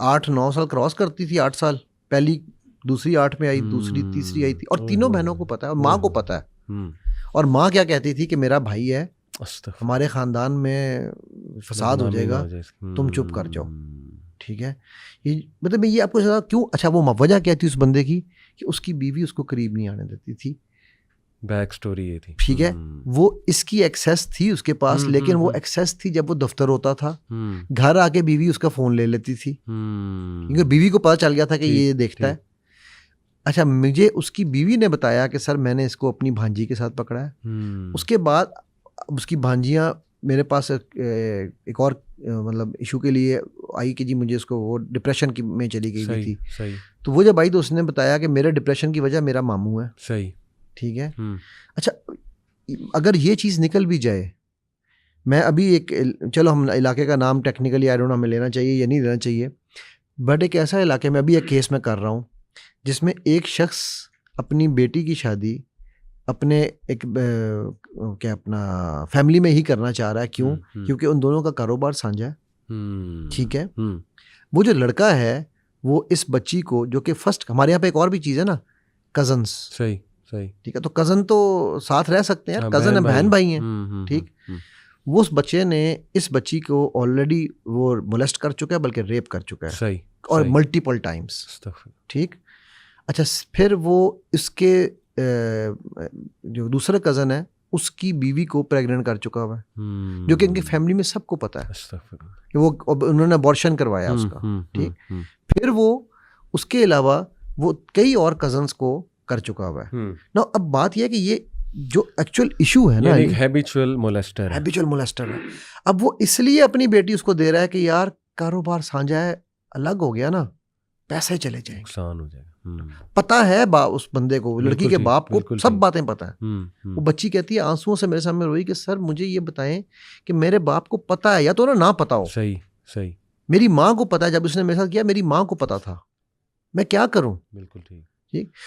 8-9 سال کراس کرتی تھی, 8 سال, پہلی دوسری 8 میں آئی, دوسری تیسری آئی تھی, اور تینوں بہنوں کو پتا ہے اور ماں کو پتا ہے. اور ماں کیا کہتی تھی کہ میرا بھائی ہے, ہمارے خاندان میں فساد ہو جائے گا, تم چپ کر جاؤ. ٹھیک ہے. یہ مطلب یہ آپ کو کیوں, اچھا وہ وجہ کیا تھی اس بندے کی کہ اس کی بیوی اس کو قریب نہیں آنے دیتی تھی. بیک سٹوری یہ تھی. ٹھیک ہے. وہ اس کی ایکسیس تھی اس کے پاس, لیکن وہ ایکسیس تھی جب وہ دفتر ہوتا تھا, گھر آ کے بیوی اس کا فون لے لیتی تھی, کیونکہ بیوی کو پتہ چل گیا تھا کہ یہ دیکھتا ہے. اچھا, مجھے اس کی بیوی نے بتایا کہ سر میں نے اس کو اپنی بھانجی کے ساتھ پکڑا ہے. اس کے بعد اس کی بھانجیاں میرے پاس ایک اور مطلب ایشو کے لیے آئی کہ جی مجھے اس کو وہ ڈپریشن کی میں چلی گئی تھی. تو وہ جب آئی تو اس نے بتایا کہ میرے ڈپریشن کی وجہ میرا ماموں ہے. صحیح. ٹھیک ہے. اچھا, اگر یہ چیز نکل بھی جائے, میں ابھی ایک, چلو ہم علاقے کا نام ٹیکنیکلی آئی ڈونٹ نو ہمیں لینا چاہیے یا نہیں لینا چاہیے, بٹ ایک ایسا علاقے میں ابھی ایک کیس میں کر رہا ہوں جس میں ایک شخص اپنی بیٹی کی شادی اپنے ایک کیا اپنا فیملی میں ہی کرنا چاہ رہا ہے. کیوں؟ کیونکہ ان دونوں کا کاروبار سانجھا ہے. ٹھیک ہے. وہ جو لڑکا ہے وہ اس بچی کو, جو کہ فرسٹ, ہمارے یہاں پہ ایک اور بھی چیز ہے نا, کزنس. صحیح صحیح. ٹھیک ہے, تو کزن تو ساتھ رہ سکتے ہیں, کزن ہے, بہن بھائی ہیں, ٹھیک. وہ اس بچے نے اس بچی کو آلریڈی وہ مولسٹ کر چکا ہے, بلکہ ریپ کر چکا ہے, صحیح, اور ملٹیپل ٹائمس, ٹھیک. اچھا, پھر وہ اس کے جو دوسرا کزن ہے اس کی بیوی کو پریگننٹ کر چکا ہوا ہے, جو کہ ان کی فیملی میں سب کو پتا ہے کہ وہ انہوں نے ابارشن کروایا اس کا, ٹھیک. پھر وہ اس کے علاوہ وہ کئی اور کزنس کو کر چکا ہوا ہے. نا اب بات یہ ہے کہ یہ جو ایکچوئل ایشو ہے نا, ایک ہیبیچول مولسٹر ہے. اب وہ اس لیے اپنی بیٹی اس کو دے رہا ہے کہ یار کاروبار سانجھا ہے, الگ ہو گیا نا, پیسے چلے جائیں, نقصان ہو جائے گا. پتا ہے اس بندے کو, لڑکی کے باپ کو سب باتیں پتا ہے. وہ بچی کہتی ہے آنسوؤں سے میرے سامنے روئی کہ سر مجھے یہ بتائیں کہ میرے باپ کو پتا ہے یا تو نہ پتا ہو. صحیح. میری ماں کو پتا ہے, جب اس نے میرے ساتھ کیا میری ماں کو پتا تھا, میں کیا کروں. بالکل ٹھیک.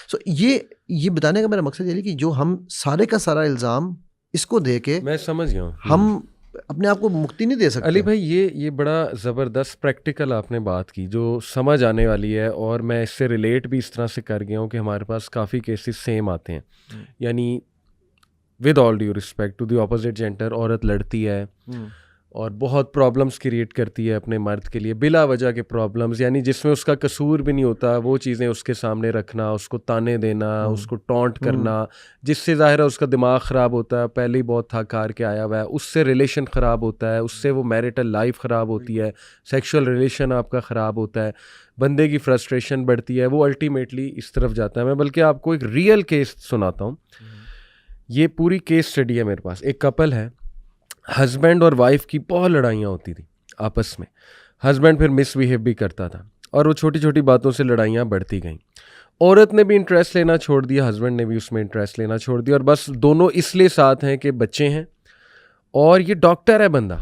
سو یہ بتانے کا میرا مقصد یہ ہے کہ جو ہم سارے کا سارا الزام اس کو دے کے, میں سمجھ گیا ہوں, ہم اپنے آپ کو مکتی نہیں دے سکتے. علی بھائی یہ بڑا زبردست پریکٹیکل آپ نے بات کی جو سمجھ آنے والی ہے, اور میں اس سے ریلیٹ بھی اس طرح سے کر گیا ہوں کہ ہمارے پاس کافی کیسز سیم آتے ہیں. یعنی with all due respect to the opposite gender, عورت لڑتی ہے اور بہت پرابلمس کریٹ کرتی ہے اپنے مرد کے لیے بلا وجہ کے پرابلمس, یعنی جس میں اس کا قصور بھی نہیں ہوتا, وہ چیزیں اس کے سامنے رکھنا, اس کو تانے دینا, اس کو ٹونٹ کرنا, جس سے ظاہر ہے اس کا دماغ خراب ہوتا ہے, پہلے ہی بہت تھک ہار کے آیا ہوا ہے, اس سے ریلیشن خراب ہوتا ہے, اس سے وہ میرٹل لائف خراب ہوتی ہے, سیکشول ریلیشن آپ کا خراب ہوتا ہے, بندے کی فرسٹریشن بڑھتی ہے, وہ الٹیمیٹلی اس طرف جاتا ہے. میں بلکہ آپ کو ایک ریئل کیس سناتا ہوں. یہ پوری کیس اسٹڈی ہے میرے پاس. ایک کپل ہے, ہسبینڈ اور وائف کی بہت لڑائیاں ہوتی تھیں آپس میں. ہسبینڈ پھر مس بیہیو بھی کرتا تھا, اور وہ چھوٹی چھوٹی باتوں سے لڑائیاں بڑھتی گئیں. عورت نے بھی انٹرسٹ لینا چھوڑ دیا, ہسبینڈ نے بھی اس میں انٹرسٹ لینا چھوڑ دیا, اور بس دونوں اس لیے ساتھ ہیں کہ بچے ہیں, اور یہ ڈاکٹر ہے بندہ,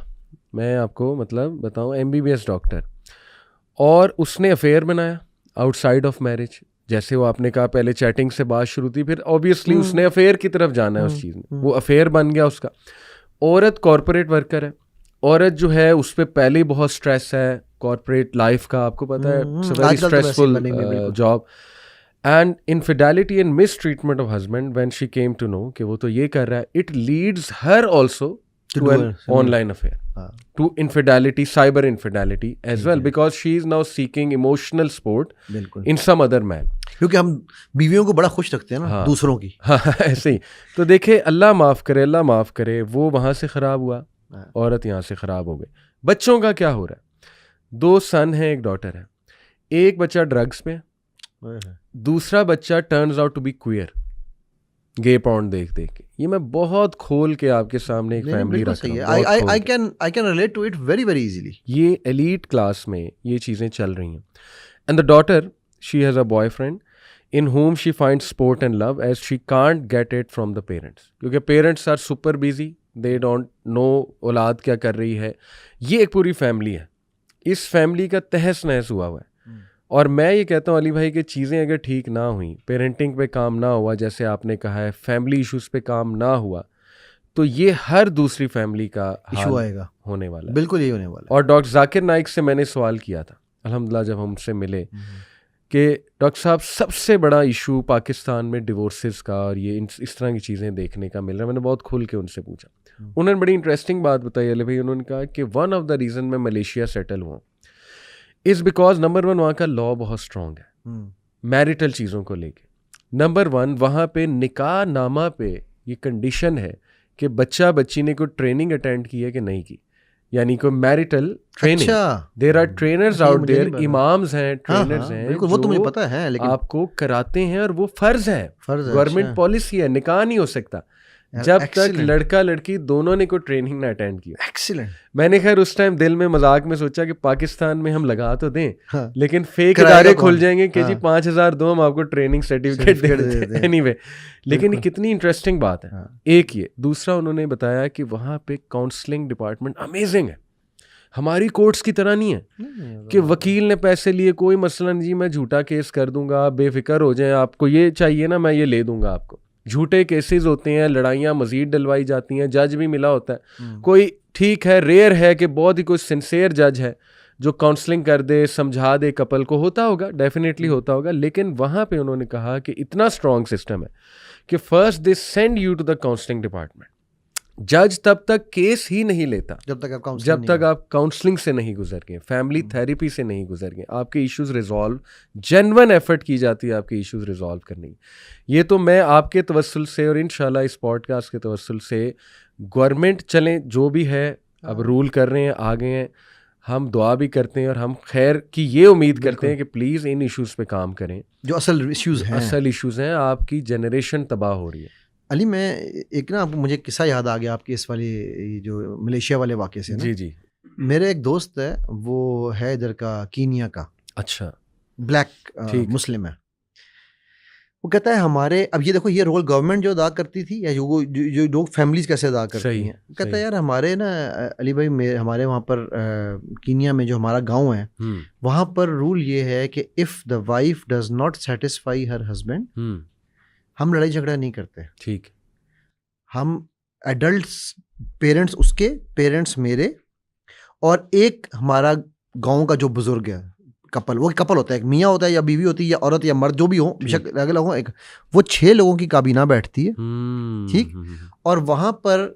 میں آپ کو مطلب بتاؤں MBBS ڈاکٹر, اور اس نے افیئر بنایا آؤٹ سائڈ آف میرج. جیسے وہ آپ نے کہا پہلے چیٹنگ سے بات شروع تھی, پھر اوبیسلی اس نے افیئر کی طرف جانا ہے اس چیز میں, وہ افیئر بن گیا اس کا. عورت کارپوریٹ ورکر ہے, عورت جو ہے اس پہ پہلے ہی بہت اسٹریس ہے کارپوریٹ لائف کا, آپ کو پتہ ہے very stressful job, and infidelity and mistreatment of husband when she came to know کہ وہ تو یہ کر رہا ہے, it leads her also to an online affair, to infidelity, cyber infidelity as well, because she is now seeking emotional support in some other man. کیونکہ ہم بیویوں کو بڑا خوش رکھتے ہیں نا دوسروں کی. ہاں ایسے ہی. تو دیکھیں اللہ معاف کرے, اللہ معاف کرے, وہ وہاں سے خراب ہوا, عورت یہاں سے خراب ہو گئی. بچوں کا کیا ہو رہا ہے؟ 2 سن ہیں, 1 ڈاٹر ہے. ایک بچہ ڈرگس پہ, دوسرا بچہ turns out to be queer, gay porn دیکھ دیکھ کے. یہ میں بہت کھول کے آپ کے سامنے ایک فیملی رکھ رہا ہوں. I can relate to it very very easily. یہ ایلیٹ کلاس میں یہ چیزیں چل رہی ہیں. And the daughter, she has a boyfriend in whom she finds sport and love as she can't get it from the parents, کیونکہ parents are super busy, they don't know اولاد کیا کر رہی ہے. یہ ایک پوری فیملی ہے, اس فیملی کا تہس نہس ہوا ہوا ہے. اور میں یہ کہتا ہوں علی بھائی کہ چیزیں اگر ٹھیک نہ ہوئیں, پیرنٹنگ پہ کام نہ ہوا, جیسے آپ نے کہا ہے فیملی ایشوز پہ کام نہ ہوا, تو یہ ہر دوسری فیملی کا ایشو آئے گا, ہونے والا ہے. بالکل یہی ہونے والا ہے. اور ڈاکٹر ذاکر نائک سے میں نے سوال کیا تھا الحمدللہ جب ہم سے ملے, کہ ڈاکٹر صاحب سب سے بڑا ایشو پاکستان میں ڈیورسز کا اور یہ اس طرح کی چیزیں دیکھنے کا مل رہا ہے. میں نے بہت کھل کے ان سے پوچھا, انہوں نے بڑی انٹرسٹنگ بات بتائی علی بھائی. انہوں نے کہا کہ ون آف دا ریزن میں ملیشیا سیٹل ہوا از بیکاز نمبر 1 وہاں کا لا بہت اسٹرانگ ہے میریٹل چیزوں کو لے کے. نمبر 1 وہاں پہ نکاح نامہ پہ یہ کنڈیشن ہے کہ بچہ بچی نے کوئی ٹریننگ اٹینڈ کی ہے کہ نہیں کی, یعنی کوئی marital training. There are trainers out there, امامز ہیں, ٹرینرز ہیں, وہ تو مجھے پتا ہے, لیکن آپ کو کراتے ہیں, اور وہ فرض ہے, گورنمنٹ پالیسی ہے. نکاح نہیں ہو سکتا جب تک لڑکا لڑکی دونوں نے کوئی ٹریننگ نہ اٹینڈ کی. ایکسیلنٹ. میں نے خیر اس ٹائم دل میں مذاق میں سوچا کہ پاکستان میں ہم لگا تو دیں, لیکن فیک ادارے کھل جائیں گے کہ جی 5000 دو, ہم آپ کو ٹریننگ سرٹیفکیٹ دے دیتے ہیں. اینی وے, لیکن یہ کتنی انٹرسٹنگ بات ہے. ایک یہ, دوسرا انہوں نے بتایا کہ وہاں پہ کاؤنسلنگ ڈپارٹمنٹ امیزنگ ہے, ہماری کورٹس کی طرح نہیں ہے کہ وکیل نے پیسے لیے, کوئی مسئلہ نہیں جی میں جھوٹا کیس کر دوں گا, آپ بے فکر ہو جائیں, آپ کو یہ چاہیے نا میں یہ لے دوں گا آپ کو. جھوٹے کیسز ہوتے ہیں, لڑائیاں مزید ڈلوائی جاتی ہیں, جج بھی ملا ہوتا ہے, کوئی ٹھیک ہے ریئر ہے کہ بہت ہی کوئی سنسیئر جج ہے جو کاؤنسلنگ کر دے, سمجھا دے کپل کو, ہوتا ہوگا, ڈیفینیٹلی ہوتا ہوگا, لیکن وہاں پہ انہوں نے کہا کہ اتنا اسٹرانگ سسٹم ہے کہ first they send you to the counselling department. جج تب تک کیس ہی نہیں لیتا جب تک آپ کاؤنسلنگ سے نہیں گزر گئے, فیملی تھیراپی سے نہیں گزر گئے, آپ کے ایشوز ریزالو, جینون ایفرٹ کی جاتی ہے آپ کے ایشوز ریزالو کرنے کی. یہ تو میں آپ کے توسل سے اور انشاءاللہ اس پوڈ کاسٹ کے توسل سے, گورنمنٹ چلیں جو بھی ہے اب رول کر رہے ہیں, آگے ہیں, ہم دعا بھی کرتے ہیں اور ہم خیر کی یہ امید کرتے ہیں کہ پلیز ان ایشوز پہ کام کریں جو اصل ایشوز ہیں. آپ کی جنریشن تباہ ہو رہی ہے. علی, میں ایک نا مجھے قصہ یاد آ گیا آپ کے اس والی جو ملیشیا والے واقعے سے. جی جی. میرے ایک دوست ہے, وہ ہے ادھر کا, کینیا کا. اچھا. بلیک مسلم ہے. وہ کہتا ہے ہمارے, اب یہ دیکھو یہ رول گورنمنٹ جو ادا کرتی تھی یا جو لوگ فیملیز کیسے ادا کرتی ہیں. کہتا ہے یار ہمارے نا علی بھائی, ہمارے وہاں پر کینیا میں جو ہمارا گاؤں ہے وہاں پر رول یہ ہے کہ if the wife does not satisfy her husband, ہم لڑائی جھگڑا نہیں کرتے. ٹھیک. ہم ایڈلٹس, پیرنٹس اس کے, پیرنٹس میرے, اور ایک ہمارا گاؤں کا جو بزرگ ہے, کپل, وہ کپل ہوتا ہے, ایک میاں ہوتا ہے یا بیوی ہوتی ہے یا عورت یا مرد جو بھی ہو, بشک الگ الگ ہو, ایک وہ 6 لوگوں کی کابینہ بیٹھتی ہے. ٹھیک. اور وہاں پر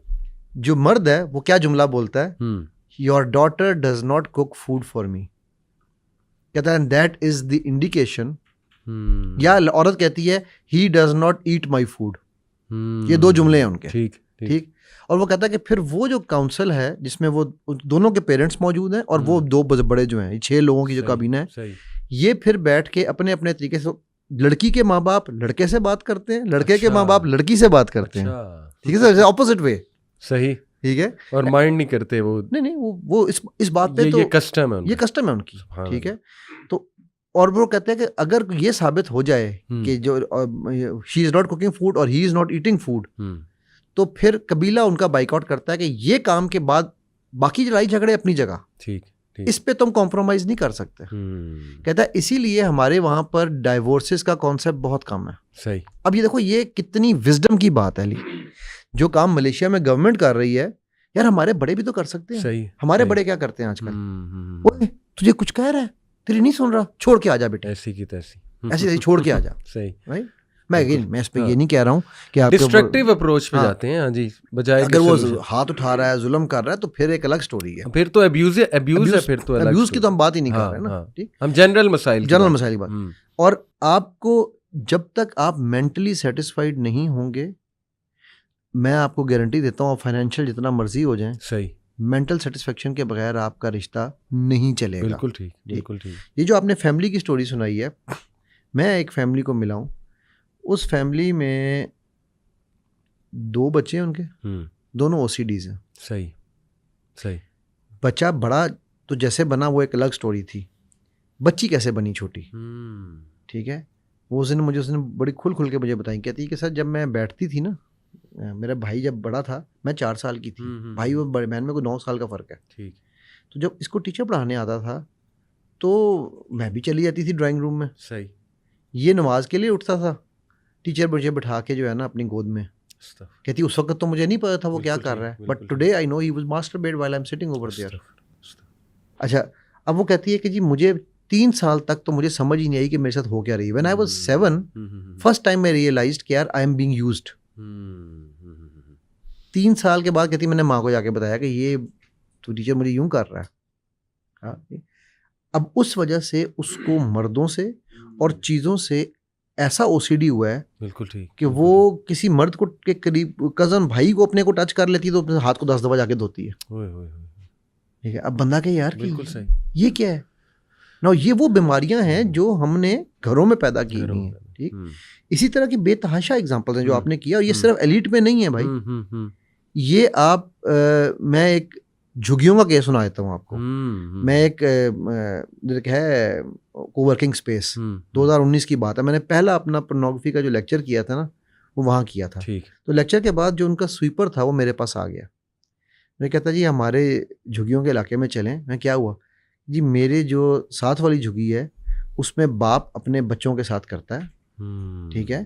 جو مرد ہے وہ کیا جملہ بولتا ہے, your daughter does not cook food for me. کہتا ہے دیٹ از دی انڈیکیشن, یا عورت کہتی ہے he does not eat my food. یہ 2 جملے ہیں ان کے. ٹھیک. اور وہ کہتا ہے کہ پھر وہ جو کاؤنسل ہے جس میں وہ دونوں کے پیرنٹس موجود ہیں اور وہ 2 بڑے جو ہیں, 6 لوگوں کی جو کابینہ ہے, یہ پھر بیٹھ کے اپنے اپنے طریقے سے, لڑکی کے ماں باپ لڑکے سے بات کرتے ہیں, لڑکے کے ماں باپ لڑکی سے بات کرتے ہیں. ٹھیک ہے سر, اپوزٹ وے. صحیح. ٹھیک ہے. اور مائنڈ نہیں کرتے وہ, نہیں وہ اس بات پہ, تو یہ کسٹم ہے ان کی. ٹھیک ہے. تو اور وہ کہتے ہیں کہ اگر یہ ثابت ہو جائے کہ جو شی از ناٹ کوکنگ فوڈ اور ہی از ناٹ ایٹنگ فوڈ, تو پھر قبیلہ ان کا بائک آؤٹ کرتا ہے کہ یہ کام کے بعد باقی لڑائی جھگڑے اپنی جگہ, ٹھیک, اس پہ تم کمپرومائز نہیں کر سکتے. کہتا ہے اسی لیے ہمارے وہاں پر ڈائیورسز کا کانسیپٹ بہت کم ہے. صحیح. اب یہ دیکھو یہ کتنی وزڈم کی بات ہے. جو کام ملیشیا میں گورنمنٹ کر رہی ہے, یار ہمارے بڑے بھی تو کر سکتے ہیں. صحیح. ہمارے بڑے کیا کرتے ہیں آج کل, تجھے کچھ کہہ رہا ہے, تیری نہیں سن رہا, چھوڑ کے آ جا بیٹا, ایسی کی تیسی, ایسے چھوڑ کے آ جا. صحیح. میں اس پہ یہ نہیں کہہ رہا ہوں کہ آپ ڈسٹرکٹیو اپروچ پہ جاتے ہیں. ہاں جی, بجائے اگر وہ ہاتھ اٹھا رہا ہے, ظلم کر رہا ہے, تو پھر ایک الگ سٹوری ہے. پھر تو ابیوز ہے. پھر تو ابیوز کی تو ہم بات ہی نہیں کر رہے نا. ہم جنرل مسائل کی بات. اور آپ کو جب تک آپ مینٹلی سیٹسفائیڈ نہیں ہوں گے, میں آپ کو گارنٹی دیتا ہوں, فائنینشیل جتنا مرضی ہو جائیں, صحیح, مینٹل سیٹسفیکشن کے بغیر آپ کا رشتہ نہیں چلے گا. بالکل ٹھیک, بالکل ٹھیک. یہ جو آپ نے فیملی کی سٹوری سنائی ہے, میں ایک فیملی کو ملا ہوں. اس فیملی میں 2 بچے ہیں ان کے, دونوں OCDs ہیں. صحیح صحیح. بچہ بڑا تو جیسے بنا وہ ایک الگ سٹوری تھی, بچی کیسے بنی چھوٹی. ٹھیک ہے. وہ اس نے بڑی کھل کے مجھے بتائی, کہتی کہ سر جب میں بیٹھتی تھی نا, میرا بھائی جب بڑا تھا, میں 4 سال کی تھی, بھائی وہ بڑے بہن میں کوئی 9 سال کا فرق ہے. ٹھیک. تو جب اس کو ٹیچر پڑھانے آتا تھا تو میں بھی چلی جاتی تھی ڈرائنگ روم میں. صحیح. یہ نماز کے لیے اٹھتا تھا, ٹیچر مجھے بٹھا کے جو ہے نا اپنی گود میں, کہتی اس وقت تو مجھے نہیں پتا تھا وہ کیا کر رہا ہے, but today I know he was masturbate while I am sitting over there. اچھا, اب وہ کہتی ہے کہ جی مجھے 3 سال تک تو مجھے سمجھ ہی نہیں آئی کہ میرے ساتھ ہو کیا رہی ہے. When I was 7 first time میں ریئلائزڈ کہ یار آئی ایم بینگ یوزڈ. 3 سال کے بعد کہتی میں نے ماں کو جا کے بتایا کہ یہ تو ٹیچر مجھے یوں کر رہا ہے. اب اس وجہ سے اس کو مردوں سے اور چیزوں سے ایسا OCD ہوا ہے, بالکل ٹھیک, کہ وہ کسی مرد کو کے قریب کزن بھائی کو اپنے کو ٹچ کر لیتی ہے تو اپنے ہاتھ کو 10 دفعہ جا کے دھوتی ہے. ٹھیک ہے. اب بندہ کہ یار بالکل صحیح, یہ کیا ہے نا. یہ وہ بیماریاں ہیں جو ہم نے گھروں میں پیدا کی ہوئی ہیں. ٹھیک. اسی طرح کی بے تحاشا اگزامپلز ہیں جو آپ نے کیا, اور یہ صرف ایلیٹ میں نہیں ہے بھائی. یہ آپ میں ایک جھگیوں کا کیس سنا دیتا ہوں آپ کو. میں ایک ہے کو ورکنگ اسپیس, 2019 کی بات ہے, میں نے پہلا اپنا پورنوگرافی کا جو لیکچر کیا تھا نا وہ وہاں کیا تھا. تو لیکچر کے بعد جو ان کا سویپر تھا وہ میرے پاس آ گیا. میں کہتا جی ہمارے جھگیوں کے علاقے میں چلیں. میں کیا ہوا جی, میرے جو ساتھ والی جھگی ہے اس میں باپ اپنے بچوں کے ساتھ کرتا ہے ٹھیک ہے.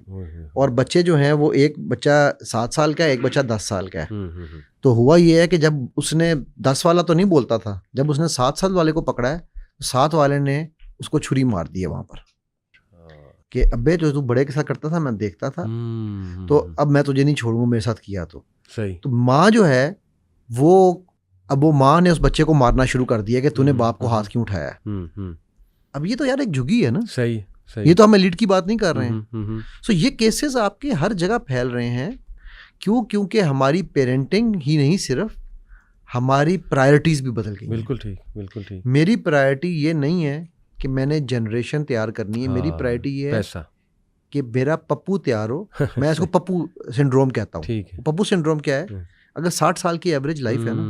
اور بچے جو ہیں وہ ایک بچہ 7 سال کا ہے, ایک بچہ 10 سال کا ہے. تو ہوا یہ ہے کہ جب اس نے 10 والا تو نہیں بولتا تھا, جب اس نے 7 سال والے کو پکڑا ہے تو 7 والے نے اس کو چھری مار دی ہے وہاں پر کہ ابے جو تو بڑے کے ساتھ کرتا تھا میں دیکھتا تھا, تو اب میں تجھے نہیں چھوڑوں گا میرے ساتھ کیا تو. تو ماں جو ہے وہ ماں نے اس بچے کو مارنا شروع کر دیا کہ تو نے باپ کو ہاتھ کیوں اٹھایا ہے. اب یہ تو یار ایک جھگی ہے نا, صحیح, یہ تو ہم ایلیٹ کی بات نہیں کر رہے ہیں. سو یہ کیسز آپ کے ہر جگہ پھیل رہے ہیں. کیونکہ ہماری پیرنٹنگ ہی نہیں, صرف ہماری پرائرٹیز بھی بدل گئی. بالکل ٹھیک, بالکل ٹھیک. میری پرائرٹی یہ نہیں ہے کہ میں نے جنریشن تیار کرنی ہے, میری پرائرٹی یہ ہے پیسہ, کہ میرا پپو تیار ہو. میں اس کو پپو سنڈروم کہتا ہوں. پپو سنڈروم کیا ہے؟ اگر 60 سال کی ایوریج لائف ہے نا,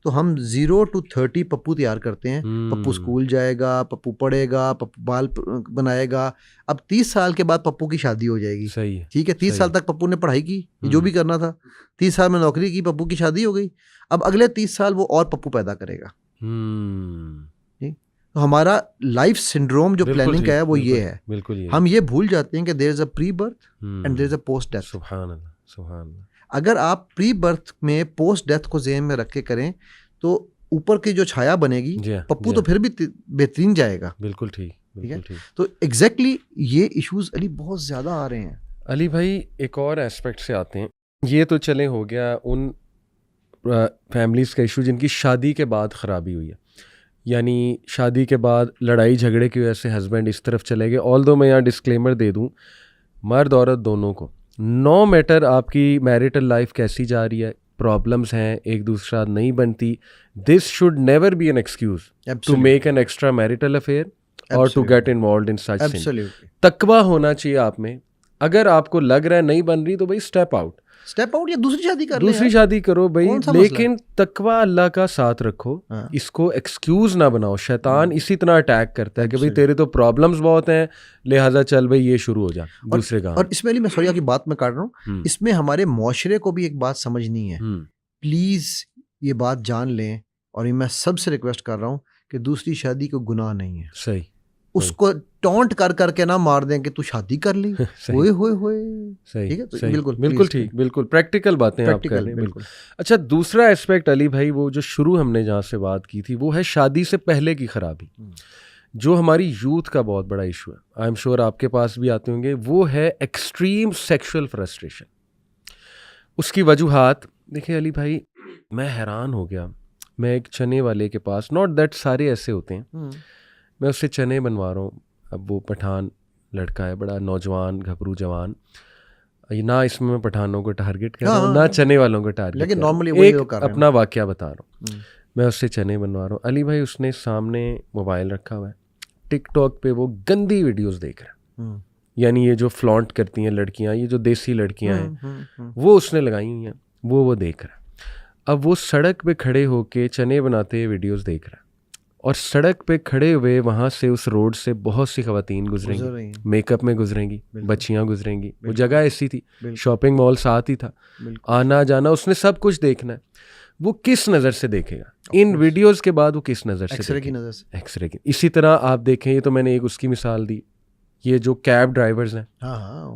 تو ہم 0 to 30 پپو تیار کرتے ہیں. پپو اسکول جائے گا, پپو پڑھے گا, پپو بال بنائے گا. اب 30 سال کے بعد پپو کی شادی ہو جائے گی. ٹھیک ہے, 30 سال تک پپو نے پڑھائی کی, جو بھی کرنا تھا. 30 سال میں نوکری کی, پپو کی شادی ہو گئی. اب اگلے 30 سال وہ اور پپو پیدا کرے گا. تو ہمارا لائف سنڈروم جو پلاننگ کا ہے وہ یہ ہے. ہم یہ بھول جاتے ہیں کہ there is a pre birth and there is a post death. سبحان اللہ, سبحان اللہ. اگر آپ پری برتھ میں پوسٹ ڈیتھ کو ذہن میں رکھ کے کریں تو اوپر کی جو چھایا بنے گی, پپو تو پھر بھی بہترین جائے گا. بالکل ٹھیک, بالکل ٹھیک. تو ایگزیکٹلی یہ ایشوز علی بہت زیادہ آ رہے ہیں. علی بھائی ایک اور اسپیکٹ سے آتے ہیں. یہ تو چلے ہو گیا ان فیملیز کا ایشو جن کی شادی کے بعد خرابی ہوئی ہے, یعنی شادی کے بعد لڑائی جھگڑے کی وجہ سے ہسبینڈ اس طرف چلے گئے. آلدو میں یہاں ڈسکلیمر دے دوں, مرد عورت دونوں کو, نو میٹر آپ کی میریٹل لائف کیسی جا رہی ہے, پرابلمس ہیں, ایک دوسرا نہیں بنتی, this should never be an excuse to make an extra marital affair اور to get involved in such thing. تقویٰ ہونا چاہیے آپ میں. اگر آپ کو لگ رہا ہے نہیں بن رہی تو بھائی اسٹیپ آؤٹ یا دوسری شادی کر دوسری شادی کرو بھائی, لیکن تقویٰ اللہ کا ساتھ رکھو. اس کو ایکسکیوز نہ بناؤ. شیطان اسی طرح اٹیک کرتا ہے کہ بھائی تیرے تو پرابلمس بہت ہیں, لہٰذا چل بھائی یہ شروع ہو جا دوسرے کام. اور اس میں میں سوری کی بات میں کاٹ رہا ہوں, اس میں ہمارے معاشرے کو بھی ایک بات سمجھنی ہے. پلیز یہ بات جان لیں, اور یہ میں سب سے ریکویسٹ کر رہا ہوں کہ دوسری شادی کو گناہ نہیں ہے. صحیح. اس کو ٹونٹ کر کے نہ مار دیں کہ تو شادی کر لی. ہوئے بالکل ٹھیک, بالکل پریکٹیکل باتیں آپ کر رہے ہیں. بالکل. اچھا, دوسرا اسپیکٹ علی بھائی, وہ جو شروع ہم نے جہاں سے بات کی تھی, وہ ہے شادی سے پہلے کی خرابی, جو ہماری یوتھ کا بہت بڑا ایشو ہے. آئی ایم شیور آپ کے پاس بھی آتے ہوں گے. وہ ہے ایکسٹریم سیکشل فرسٹریشن. اس کی وجوہات دیکھیں علی بھائی, میں حیران ہو گیا. میں ایک چنے والے کے پاس, ناٹ دیٹ سارے ایسے ہوتے ہیں, میں اس سے چنے بنوا رہا ہوں. اب وہ پٹھان لڑکا ہے, بڑا نوجوان گھبرو جوان. نہ اس میں پٹھانوں کو ٹارگٹ کر رہا ہوں, نہ چنے والوں کو ٹارگٹ, لیکن نارملی ایک اپنا واقعہ بتا رہا ہوں. میں اس سے چنے بنوا رہا ہوں. علی بھائی اس نے سامنے موبائل رکھا ہوا ہے, ٹک ٹاک پہ وہ گندی ویڈیوز دیکھ رہا ہے. یعنی یہ جو فلانٹ کرتی ہیں لڑکیاں, یہ جو دیسی لڑکیاں ہیں, وہ اس نے لگائی ہوئی ہیں, وہ دیکھ رہا ہے. اب وہ سڑک پہ کھڑے ہو کے چنے بناتے ویڈیوز دیکھ رہا ہے, اور سڑک پہ کھڑے ہوئے وہاں سے اس روڈ سے بہت سی خواتین گزریں گی, میک اپ میں گزریں گی, بچیاں گزریں گی. وہ جگہ ایسی تھی, شاپنگ مال ساتھ ہی تھا, آنا جانا اس نے سب کچھ دیکھنا ہے. وہ کس نظر سے دیکھے گا ان ویڈیوز کے بعد, وہ کس نظر سے, ایکس رے کی. اسی طرح آپ دیکھیں, یہ تو میں نے ایک اس کی مثال دی, یہ جو کیب ڈرائیورز ہیں,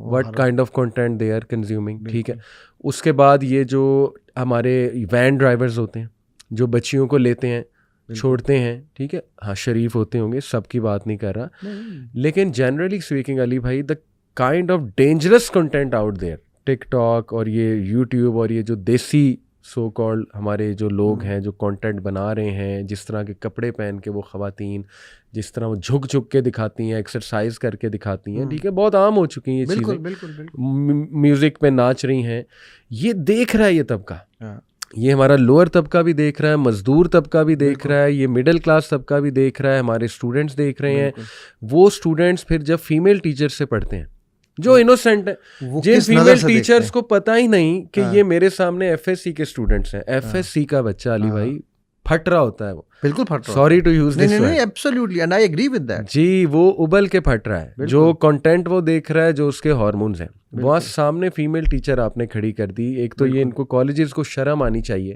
what kind of content they are consuming. ٹھیک ہے. اس کے بعد یہ جو ہمارے وین ڈرائیورز ہوتے ہیں, جو بچیوں کو لیتے ہیں چھوڑتے ہیں, ٹھیک ہے, ہاں شریف ہوتے ہوں گے, سب کی بات نہیں کر رہا, لیکن جنرلی اسپیکنگ علی بھائی, the kind of dangerous content out there, TikTok اور یہ یوٹیوب اور یہ جو دیسی سو کالڈ ہمارے جو لوگ ہیں جو کانٹینٹ بنا رہے ہیں, جس طرح کے کپڑے پہن کے وہ خواتین, جس طرح وہ جھک جھک کے دکھاتی ہیں, ایکسرسائز کر کے دکھاتی ہیں, ٹھیک ہے, بہت عام ہو چکی ہیں یہ چیزیں, میوزک پہ ناچ رہی ہیں. یہ دیکھ رہا ہے یہ طبقہ, یہ ہمارا لوور طبقہ بھی دیکھ رہا ہے, مزدور طبقہ بھی دیکھ رہا ہے, یہ مڈل کلاس طبقہ بھی دیکھ رہا ہے, ہمارے اسٹوڈنٹس دیکھ رہے ہیں. وہ اسٹوڈنٹس پھر جب فیمیل ٹیچر سے پڑھتے ہیں, جو انوسینٹ ہیں, جن فیمیل ٹیچرس کو پتہ ہی نہیں کہ یہ میرے سامنے ایف ایس سی کے اسٹوڈنٹس ہیں. ایف ایس سی کا بچہ علی بھائی پھٹ رہا ہوتا ہے, وہ بالکل پھٹ رہا, sorry to use this word, absolutely and I agree with that. جی, وہ ابل کے پھٹ رہا ہے, جو کنٹینٹ وہ دیکھ رہا ہے, جو اس کے ہارمونز ہیں. وہاں سامنے فیمیل ٹیچر آپ نے کھڑی کر دی. ایک تو یہ ان کو کالجز کو شرم آنی چاہیے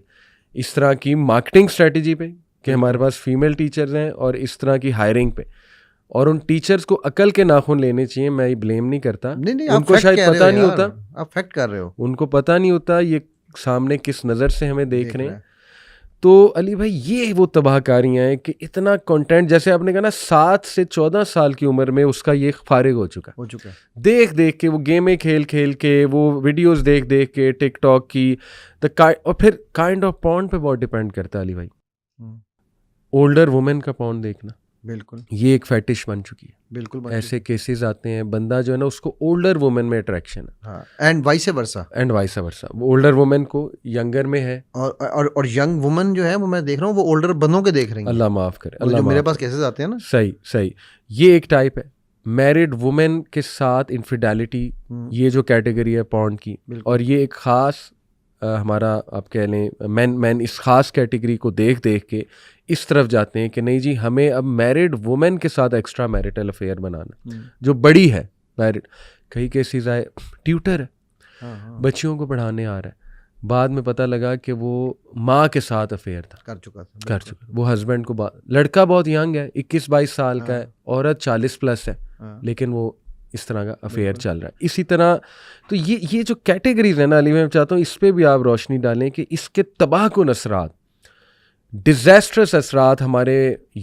اس طرح کی مارکیٹنگ اسٹریٹجی پہ کہ ہمارے پاس فیمیل ٹیچرز ہیں, اور اس طرح کی ہائرنگ پہ. اور ان ٹیچرز کو عقل کے ناخن لینے چاہیے. میں یہ بلیم نہیں کرتا, نہیں ان کو شاید پتہ نہیں ہوتا, آپ فیکٹ کر رہے ہو, ان کو پتہ نہیں ہوتا یہ سامنے کس نظر سے ہمیں دیکھ رہے ہیں. تو علی بھائی یہ وہ تباہ کاریاں ہیں کہ اتنا کنٹینٹ, جیسے آپ نے کہا نا 7 سے 14 سال کی عمر میں اس کا یہ فارغ ہو چکا ہے, دیکھ کے وہ گیمیں کھیل کے وہ ویڈیوز دیکھ کے ٹک ٹاک کی, اور پھر کائنڈ آف پورن پہ بہت ڈپینڈ کرتا ہے علی بھائی. اولڈر وومن کا پورن دیکھنا بالکل یہ ایک فیٹش بن چکی ہے. بالکل ایسے کیسز آتے ہیں, بندہ جو ہے نا اس کو اولڈر وومن میں اٹریکشن ہے, اینڈ وائس ورسا, وہ اولڈر وومن کو ینگر میں ہے, اور ینگ وومن جو ہے وہ میں دیکھ رہا ہوں وہ اولڈر بندوں کے دیکھ رہی ہیں. اللہ معاف کرے, اللہ میرے پاس کیسز آتے ہیں نا. صحیح یہ ایک ٹائپ ہے. میرڈ وومن کے ساتھ انفیڈیلٹی, یہ جو کیٹیگری ہے پورن کی, اور یہ ایک خاص ہمارا آپ کہہ لیں مین اس خاص کیٹیگری کو دیکھ کے اس طرف جاتے ہیں کہ نہیں جی ہمیں اب میرڈ وومن کے ساتھ ایکسٹرا میریٹل افیئر بنانا جو بڑی ہے میرڈ. کئی کیسز آئے ٹیوٹر ہے, بچیوں کو پڑھانے آ رہا ہے, بعد میں پتہ لگا کہ وہ ماں کے ساتھ افیئر تھا, کر چکا وہ ہسبینڈ کو. لڑکا بہت ینگ ہے, 21-22 سال کا ہے, عورت 40+ ہے, لیکن وہ اس طرح کا افیئر چل رہا ہے. اسی طرح تو یہ جو کیٹیگریز ہیں نا علی, میں چاہتا ہوں اس پہ بھی آپ روشنی ڈالیں کہ اس کے تباہ کن اثرات, ڈیزاسٹرس اثرات ہمارے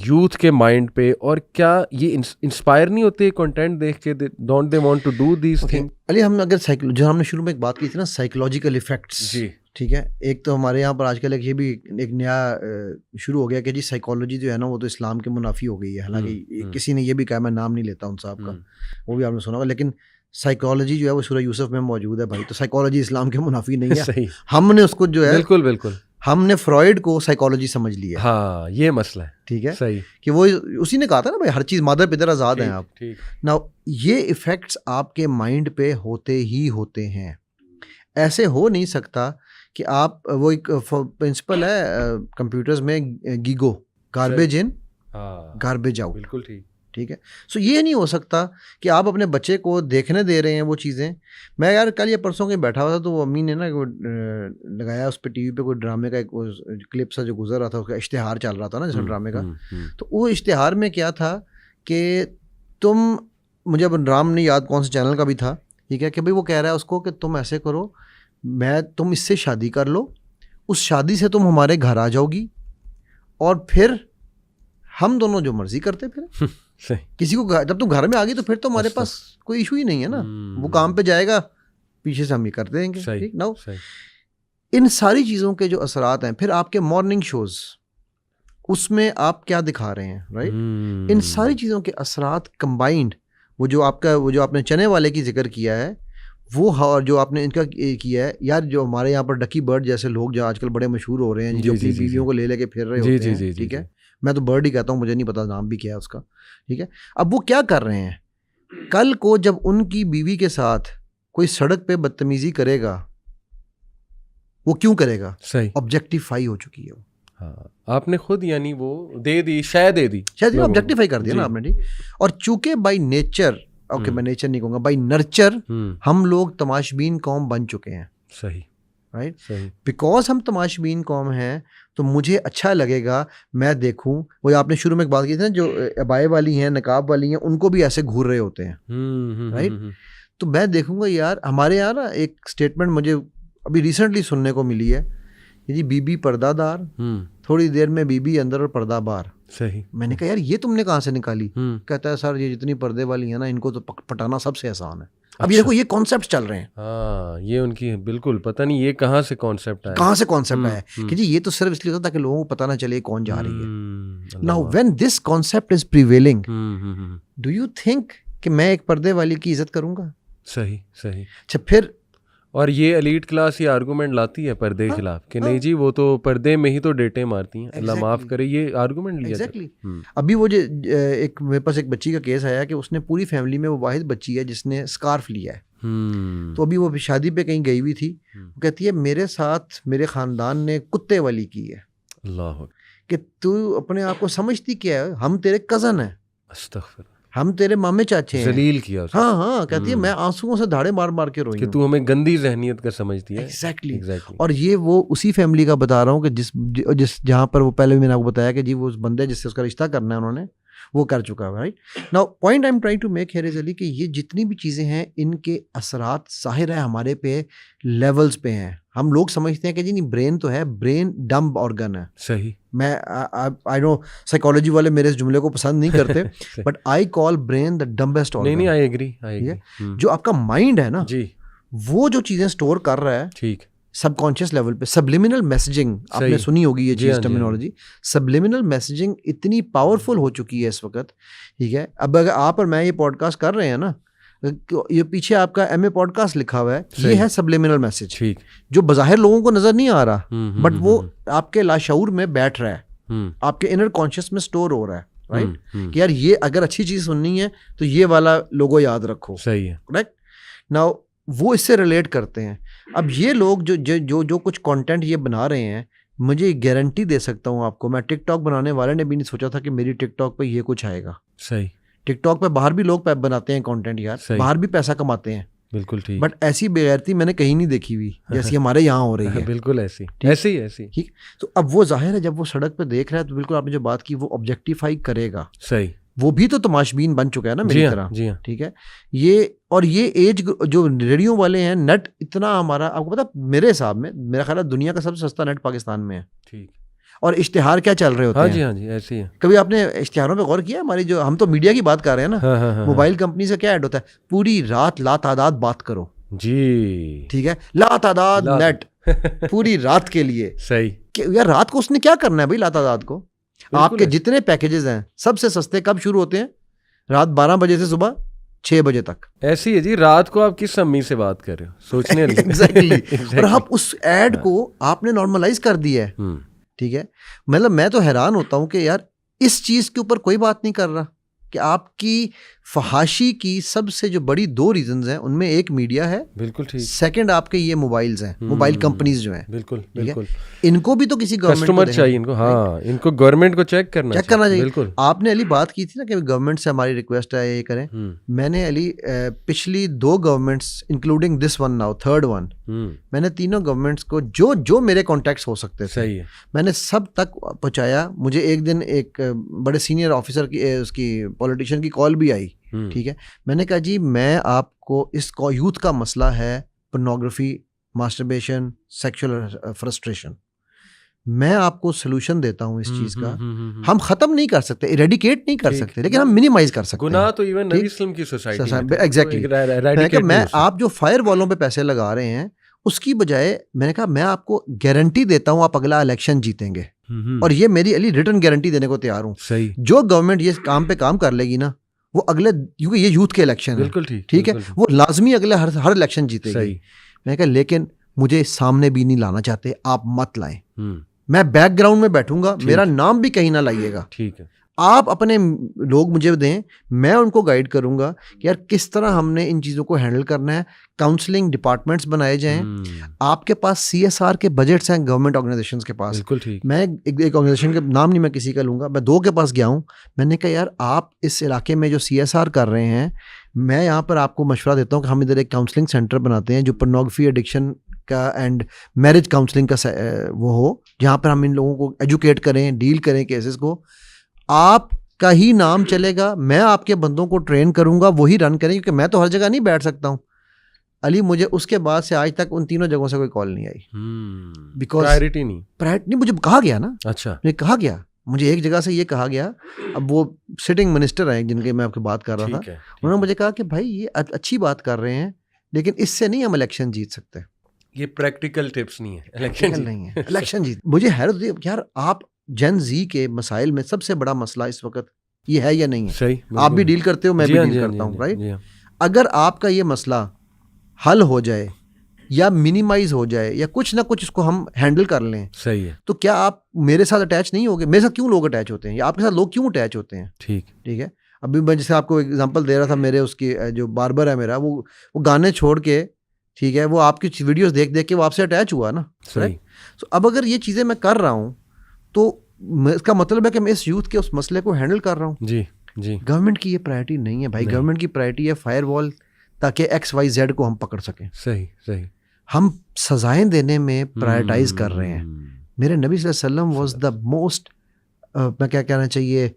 یوتھ کے مائنڈ پہ, اور کیا یہ انسپائر نہیں ہوتے کنٹینٹ دیکھ کے, don't they want to do these thing. Ali ہم اگر جو ہم نے شروع میں ایک بات کی تھی نا سائیکولوجیکل ایفیکٹس, جی ٹھیک ہے, ایک تو ہمارے یہاں پر آج کل یہ بھی ایک نیا شروع ہو گیا کہ جی سائیکالوجی جو ہے نا وہ تو اسلام کے منافی ہو گئی ہے. حالانکہ کسی نے یہ بھی کہا, میں نام نہیں لیتا ان صاحب کا, وہ بھی آپ نے سنا ہوگا, لیکن سائیکالوجی جو ہے وہ سورہ یوسف میں موجود ہے بھائی. تو سائیکالوجی اسلام کے منافی نہیں ہے. ہم نے اس کو جو ہے بالکل ہم نے فرائڈ کو سائیکالوجی سمجھ لیا. ہاں یہ مسئلہ ہے, ٹھیک ہے, صحیح, کہ وہ اسی نے کہا تھا نا بھائی ہر چیز مادر پدر آزاد ہیں آپ. نا یہ ایفیکٹس آپ کے مائنڈ پہ ہوتے ہی ہوتے ہیں. ایسے ہو نہیں سکتا کہ آپ, وہ ایک پرنسپل ہے کمپیوٹرز میں گیگو, گاربیج ان گاربیج آؤٹ. بالکل ٹھیک ہے. سو یہ نہیں ہو سکتا کہ آپ اپنے بچے کو دیکھنے دے رہے ہیں وہ چیزیں. میں یار کل یا پرسوں کہیں بیٹھا ہوا تھا تو وہ امی نے نا لگایا اس پہ ٹی وی پہ کوئی ڈرامے کا ایک کلپ سا جو گزر رہا تھا, اس کا اشتہار چل رہا تھا نا جس ڈرامے کا. تو وہ اشتہار میں کیا تھا کہ تم, مجھے اب نام نہیں یاد کون سے چینل کا بھی تھا, ٹھیک ہے, کہ بھائی وہ کہہ رہا ہے اس کو کہ تم ایسے کرو, تم اس سے شادی کر لو, اس شادی سے تم ہمارے گھر آ جاؤ گی, اور پھر ہم دونوں جو مرضی کرتے پھر کسی کو, جب تم گھر میں آ گئی تو پھر تو ہمارے پاس کوئی ایشو ہی نہیں ہے نا, وہ کام پہ جائے گا, پیچھے سے ہم یہ کر دیں گے. ٹھیک نا. ان ساری چیزوں کے جو اثرات ہیں, پھر آپ کے مارننگ شوز اس میں آپ کیا دکھا رہے ہیں, رائٹ, ان ساری چیزوں کے اثرات کمبائنڈ, وہ جو آپ نے چنے والے کی ذکر کیا ہے, وہ جو آپ نے ان کا کیا ہے یار, جو ہمارے یہاں پر ڈکی برڈ جیسے لوگ جو آج کل بڑے مشہور ہو رہے ہیں, جو اپنی بیویوں کو لے کے پھر رہے ہوتے ہیں, ٹھیک ہے, میں تو برڈ ہی کہتا ہوں, مجھے نہیں پتا نام بھی کیا ہے اس کا, ٹھیک ہے. اب وہ کیا کر رہے ہیں, کل کو جب ان کی بیوی کے ساتھ کوئی سڑک پہ بدتمیزی کرے گا, وہ کیوں کرے گا, صحیح, آبجیکٹیفائی ہو چکی ہے وہ. ہاں آپ نے خود یعنی وہ دے دی, شاید آبجیکٹیفائی کر دیا نا آپ نے, ٹھیک. اور چونکہ بائی نیچر, اوکے میں نیچر نہیں کہوں گا, بائی نرچر ہم لوگ تماشبین قوم بن چکے ہیں. صحیح, رائٹ, بیکاز ہم تماشبین قوم ہیں تو مجھے اچھا لگے گا میں دیکھوں. وہ آپ نے شروع میں ایک بات کی تھی نا, جو ابائے والی ہیں, نقاب والی ہیں, ان کو بھی ایسے گھور رہے ہوتے ہیں, رائٹ. تو میں دیکھوں گا یار, ہمارے یہاں نا ایک اسٹیٹمنٹ مجھے ابھی ریسنٹلی سننے کو ملی ہے, جی بی بی پردہ دار, تھوڑی دیر میں بی بی اندر اور پردہ باہر. صحیح. میں نے کہا یار یہ تم نے کہاں سے نکالی؟ کہتا ہے سر یہ جتنی پردے والی ہیں نا ان کو تو پٹانا سب سے آسان ہے. اب یہ دیکھو یہ کانسیپٹ چل رہے ہیں. ہاں یہ ان کی بالکل پتہ نہیں یہ کہاں سے کانسیپٹ آیا, کہ جی یہ تو صرف اس لیے ہوتا تاکہ لوگوں کو پتہ نہ چلے کون جا رہی ہے. Now when this concept is prevailing, do you think کہ میں ایک پردے والی کی عزت کروں گا؟ صحیح. اچھا پھر, اور یہ ایلیٹ کلاس یہ آرگومنٹ لاتی ہے پردے کے خلاف کہ نہیں جی وہ تو پردے میں ہی تو ڈیٹیں مارتی ہیں, اللہ معاف کرے, یہ آرگومنٹ لیا. ایگزیکٹلی. ابھی وہ جو ایک میرے پاس ایک بچی کا کیس آیا کہ اس نے پوری فیملی میں وہ واحد بچی ہے جس نے اسکارف لیا ہے. تو ابھی وہ شادی پہ کہیں گئی ہوئی تھی, وہ کہتی ہے میرے ساتھ میرے خاندان نے کتے والی کی ہے. اللہ, کہ تو اپنے آپ کو سمجھتی کیا ہے, ہم تیرے کزن ہیں, استغفر, ہم تیرے مامے چاچے ہیں, ذلیل کیا. ہاں کہتی ہے میں آنسوؤں سے دھاڑے مار مار کے روئی کہ تو ہمیں گندی ذہنیت کا سمجھتی ہے. ایگزیکٹلی. اور یہ وہ اسی فیملی کا بتا رہا ہوں کہ جس جہاں پر وہ پہلے بھی میں نے آپ کو بتایا کہ جی وہ اس بندے جس سے اس کا رشتہ کرنا ہے انہوں نے, وہ کر چکا ہے. Right now point I am trying to make here is Ali کہ یہ جتنی بھی چیزیں ہیں ان کے اثرات ظاہر ہے ہمارے پہ لیولز پہ ہیں. ہم لوگ سمجھتے ہیں کہ جی نہیں برین تو ہے, برین ڈمب آرگن ہے. صحیح. میں آئی نو سائیکالوجی والے میرے اس جملے کو پسند نہیں کرتے but I call brain the dumbest organ. نہیں آئی ایگری. جو آپ کا مائنڈ ہے نا جی, وہ جو چیزیں اسٹور کر رہا ہے ٹھیک, سب کانشیس لیول پہ. سبلیمنل میسیجنگ آپ نے سنی ہوگی یہ چیز, ٹرمینالوجی. سبلیمنل میسیجنگ اتنی پاورفل ہو چکی ہے اس وقت, ٹھیک ہے. اب اگر آپ اور میں یہ پوڈ کاسٹ کر رہے ہیں نا, یہ پیچھے آپ کا ایم اے پوڈ کاسٹ لکھا ہوا ہے, یہ ہے سبلیمنل میسیج, جو بظاہر لوگوں کو نظر نہیں آ رہا بٹ وہ آپ کے لاشعور میں بیٹھ رہا ہے, آپ کے انر کانشیس میں اسٹور ہو رہا ہے. رائٹ کہ یار یہ اگر اچھی چیز سننی ہے تو یہ والا لوگو یاد رکھو. صحیح ہے. رائٹ ناؤ وہ اس سے ریلیٹ کرتے ہیں. اب یہ لوگ جو کچھ کانٹینٹ یہ بنا رہے ہیں, مجھے گارنٹی دے سکتا ہوں آپ کو, میں ٹک ٹاک بنانے والے نے بھی نہیں سوچا تھا کہ میری ٹک ٹاک پہ یہ کچھ آئے گا. صحیح. ٹک ٹاک پہ باہر بھی لوگ بناتے ہیں کانٹینٹ یار, باہر بھی پیسہ کماتے ہیں. بالکل ٹھیک. بٹ ایسی بے غیرتی میں نے کہیں نہیں دیکھی ہوئی جیسی ہمارے یہاں ہو رہی ہے. بالکل ایسی. ٹھیک. تو اب وہ ظاہر ہے جب وہ سڑک پہ دیکھ رہا ہے تو بالکل آپ نے جو بات کی وہ آبجیکٹیفائی کرے گا. صحیح. وہ بھی تو تماشبین بن چکا ہے نا میری طرح. جی ہاں. ٹھیک ہے. یہ ایج جو ریڈیو والے ہیں, نیٹ اتنا ہمارا, آپ کو پتا میرے حساب میں میرا خیال ہے دنیا کا سب سے سستا نیٹ پاکستان میں ہے. ٹھیک. اور اشتہار کیا چل رہے ہوتے ہیں. ہاں جی ایسے ہی ہے. کبھی آپ نے اشتہاروں پہ غور کیا؟ ہماری جو ہم تو میڈیا کی بات کر رہے ہیں نا, موبائل کمپنی سے کیا ایڈ ہوتا ہے, پوری رات لا تعداد بات کرو. جی ٹھیک ہے, لا تعداد نیٹ پوری رات کے لیے. صحیح. یار رات کو اس نے کیا کرنا ہے بھائی لا تعداد کو. آپ کے جتنے پیکیجز ہیں سب سے سستے کب شروع ہوتے ہیں؟ رات 12 بجے سے صبح 6 بجے تک. ایسی ہے جی. رات کو آپ کس امی سے بات کر رہے ہو سوچنے ایگزیکٹلی. اور آپ اس ایڈ کو آپ نے نارملائز کر دیا ہے. ٹھیک ہے. مطلب میں تو حیران ہوتا ہوں کہ یار اس چیز کے اوپر کوئی بات نہیں کر رہا کہ آپ کی فحاشی کی سب سے جو بڑی 2 ریزنز ہیں ان میں ایک میڈیا ہے. بالکل ٹھیک. سیکنڈ آپ کے یہ موبائلز ہیں, موبائل کمپنیز جو ہیں. بالکل. ان کو بھی تو کسی گورنمنٹ کسٹمر چاہیے ان کو. ہاں ان کو گورنمنٹ کو چیک کرنا چاہیے. بالکل. آپ نے علی بات کی تھی نا کہ گورنمنٹ سے ہماری ریکویسٹ ہے یہ کریں. میں نے علی پچھلی 2 governments including this one now third one, میں نے تینوں گورنمنٹس کو جو میرے کانٹیکٹس ہو سکتے تھے میں نے سب تک پہنچایا. مجھے ایک دن ایک بڑے سینئر آفیسر کی اس کی پولیٹیشین کی کال بھی آئی. ٹھیک ہے. میں نے کہا جی میں آپ کو اس کو یوتھ کا مسئلہ ہے پورنوگرافی, ماسٹربیشن, سیکشل فرسٹریشن, میں آپ کو سلوشن دیتا ہوں اس چیز کا. ہم ختم نہیں کر سکتے, ایریڈیکیٹ نہیں کر سکتے, لیکن ہم منیمائز کر سکتے ہیں. گناہ تو ایون نبی اسلام کی سوسائٹی میں. ایگزیکٹلی. میں آپ جو فائر والوں پہ پیسے لگا رہے ہیں اس کی بجائے میں نے کہا میں آپ کو گارنٹی دیتا ہوں آپ اگلا الیکشن جیتیں گے, اور یہ میری علی ریٹرن گارنٹی دینے کو تیار ہوں. جو گورنمنٹ یہ کام پہ کام کر لے گی نا وہ اگلے, کیونکہ یہ یوتھ کے الیکشن ہے, ٹھیک ہے, وہ لازمی اگلے ہر الیکشن جیتے گی. میں نے کہا لیکن مجھے سامنے بھی نہیں لانا چاہتے, آپ مت لائیں. میں بیک گراؤنڈ میں بیٹھوں گا, میرا نام بھی کہیں نہ لائیے گا. ٹھیک ہے. آپ اپنے لوگ مجھے دیں, میں ان کو گائیڈ کروں گا کہ یار کس طرح ہم نے ان چیزوں کو ہینڈل کرنا ہے. کاؤنسلنگ ڈپارٹمنٹس بنائے جائیں. آپ کے پاس CSR کے بجٹس ہیں گورنمنٹ آرگنائزیشنس کے پاس. میں ایک آرگنائزیشن کے نام نہیں میں کسی کا لوں گا, میں 2 کے پاس گیا ہوں. میں نے کہا یار آپ اس علاقے میں جو CSR کر رہے ہیں, میں یہاں پر آپ کو مشورہ دیتا ہوں کہ ہم ادھر ایک کاؤنسلنگ سینٹر بناتے ہیں جو پورنوگرافی ایڈکشن کا اینڈ میرج کاؤنسلنگ کا وہ ہو, جہاں پر ہم ان لوگوں کو ایجوکیٹ کریں, ڈیل کریں کیسز کو. آپ کا ہی نام چلے گا, میں آپ کے بندوں کو ٹرین کروں گا, وہی رن کریں, کیونکہ میں تو ہر جگہ نہیں بیٹھ سکتا ہوں. علی مجھے اس کے بعد سے آج تک ان تینوں جگہوں سے کوئی کال نہیں آئی. بیکاز پرائرٹی نہیں, مجھے کہا گیا نا. اچھا. مجھے کہا گیا, مجھے ایک جگہ سے یہ کہا گیا, اب وہ سٹنگ منسٹر ہیں جن کے میں آپ کی بات کر رہا تھا, انہوں نے مجھے کہا کہ بھائی یہ اچھی بات کر رہے ہیں لیکن اس سے نہیں ہم الیکشن جیت سکتے. یہ پریکٹیکل ٹپس نہیں ہے, الیکشن جیت. مجھے حیرت ہوتی ہے یار, آپ جن زی کے مسائل میں سب سے بڑا مسئلہ اس وقت یہ ہے یا نہیں ہے؟ صحیح. آپ بھی ڈیل کرتے ہو, میں بھی ڈیل کرتا ہوں, رائٹ. اگر آپ کا یہ مسئلہ حل ہو جائے یا منیمائز ہو جائے یا کچھ نہ کچھ اس کو ہم ہینڈل کر لیں, صحیح ہے, تو کیا آپ میرے ساتھ اٹیچ نہیں ہوگے؟ میرے ساتھ کیوں لوگ اٹیچ ہوتے ہیں یا آپ کے ساتھ لوگ کیوں اٹیچ ہوتے ہیں؟ ٹھیک ہے. ابھی میں جیسے آپ کو ایگزامپل دے رہا تھا, میرے اس کی جو باربر ہے میرا, وہ گانے چھوڑ کے, ٹھیک ہے, وہ آپ کی ویڈیوز دیکھ کے وہ آپ سے اٹیچ ہوا نا. تو اب اگر یہ چیزیں میں کر رہا ہوں تو اس کا مطلب ہے کہ میں اس یوتھ کے اس مسئلے کو ہینڈل کر رہا ہوں. جی. گورنمنٹ کی یہ پرائرٹی نہیں ہے بھائی. گورنمنٹ کی پرائرٹی ہے فائر وال, تاکہ XYZ کو ہم پکڑ سکیں. صحیح. ہم سزائیں دینے میں پرائرٹائز کر رہے ہیں. میرے نبی صلی اللہ علیہ وسلم واز دا موسٹ, میں کیا کہنا چاہیے,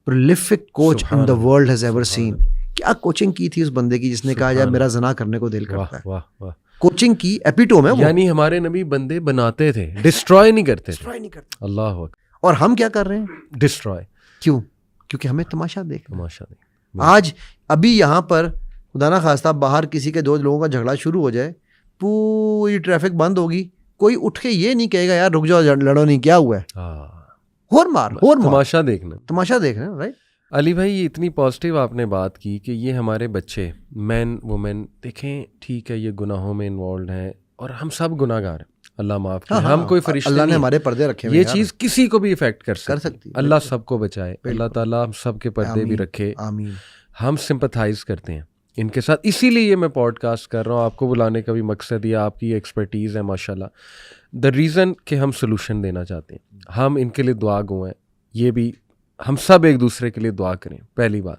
prolific coach in the world has ever seen. کیا کوچنگ کی تھی اس بندے کی جس نے کہا یار میرا زنا کرنے کو دل کرتا ہے. واہ واہ. کوچنگ کی ایپیٹوم ہے وہ. یعنی ہمارے نبی بندے بناتے تھے, ڈسٹرائے نہیں کرتے تھے. اللہ اکبر. اور ہم کیا کر رہے ہیں؟ ڈسٹرائے. کیوں؟ کیونکہ ہمیں تماشا دیکھنا. تماشا دیکھ. آج ابھی یہاں پر خدا نہ خواستہ باہر کسی کے 2 لوگوں کا جھگڑا شروع ہو جائے, پوری ٹریفک بند ہوگی, کوئی اٹھ کے یہ نہیں کہے گا یار رک جاؤ لڑو نہیں, کیا ہوا ہے, ہور مار. تماشا دیکھنا. تماشا دیکھ رہے ہیں. رائٹ علی بھائی, یہ اتنی پازیٹیو آپ نے بات کی کہ یہ ہمارے بچے مین وومن دیکھیں, ٹھیک ہے یہ گناہوں میں انوالوڈ ہیں اور ہم سب گناہ گار ہیں, اللہ معاف کرے, ہم کوئی فرشتے اللہ نے نہیں, ہمارے پردے رکھے یہ چیز کسی کو بھی افیکٹ کر سکتی. اللہ بالکل. سب کو بچائے, اللہ تعالیٰ ہم سب کے پردے بھی رکھے. آمین. ہم سمپتھائز کرتے ہیں ان کے ساتھ, اسی لیے یہ میں پوڈ کاسٹ کر رہا ہوں. آپ کو بلانے کا بھی مقصد یہ آپ کی ایکسپرٹیز ہے ماشاء اللہ. دا ریزن کہ ہم سلوشن دینا چاہتے ہیں, ہم ان کے لیے دعا گو ہیں. یہ بھی ہم سب ایک دوسرے کے لیے دعا کریں, پہلی بات.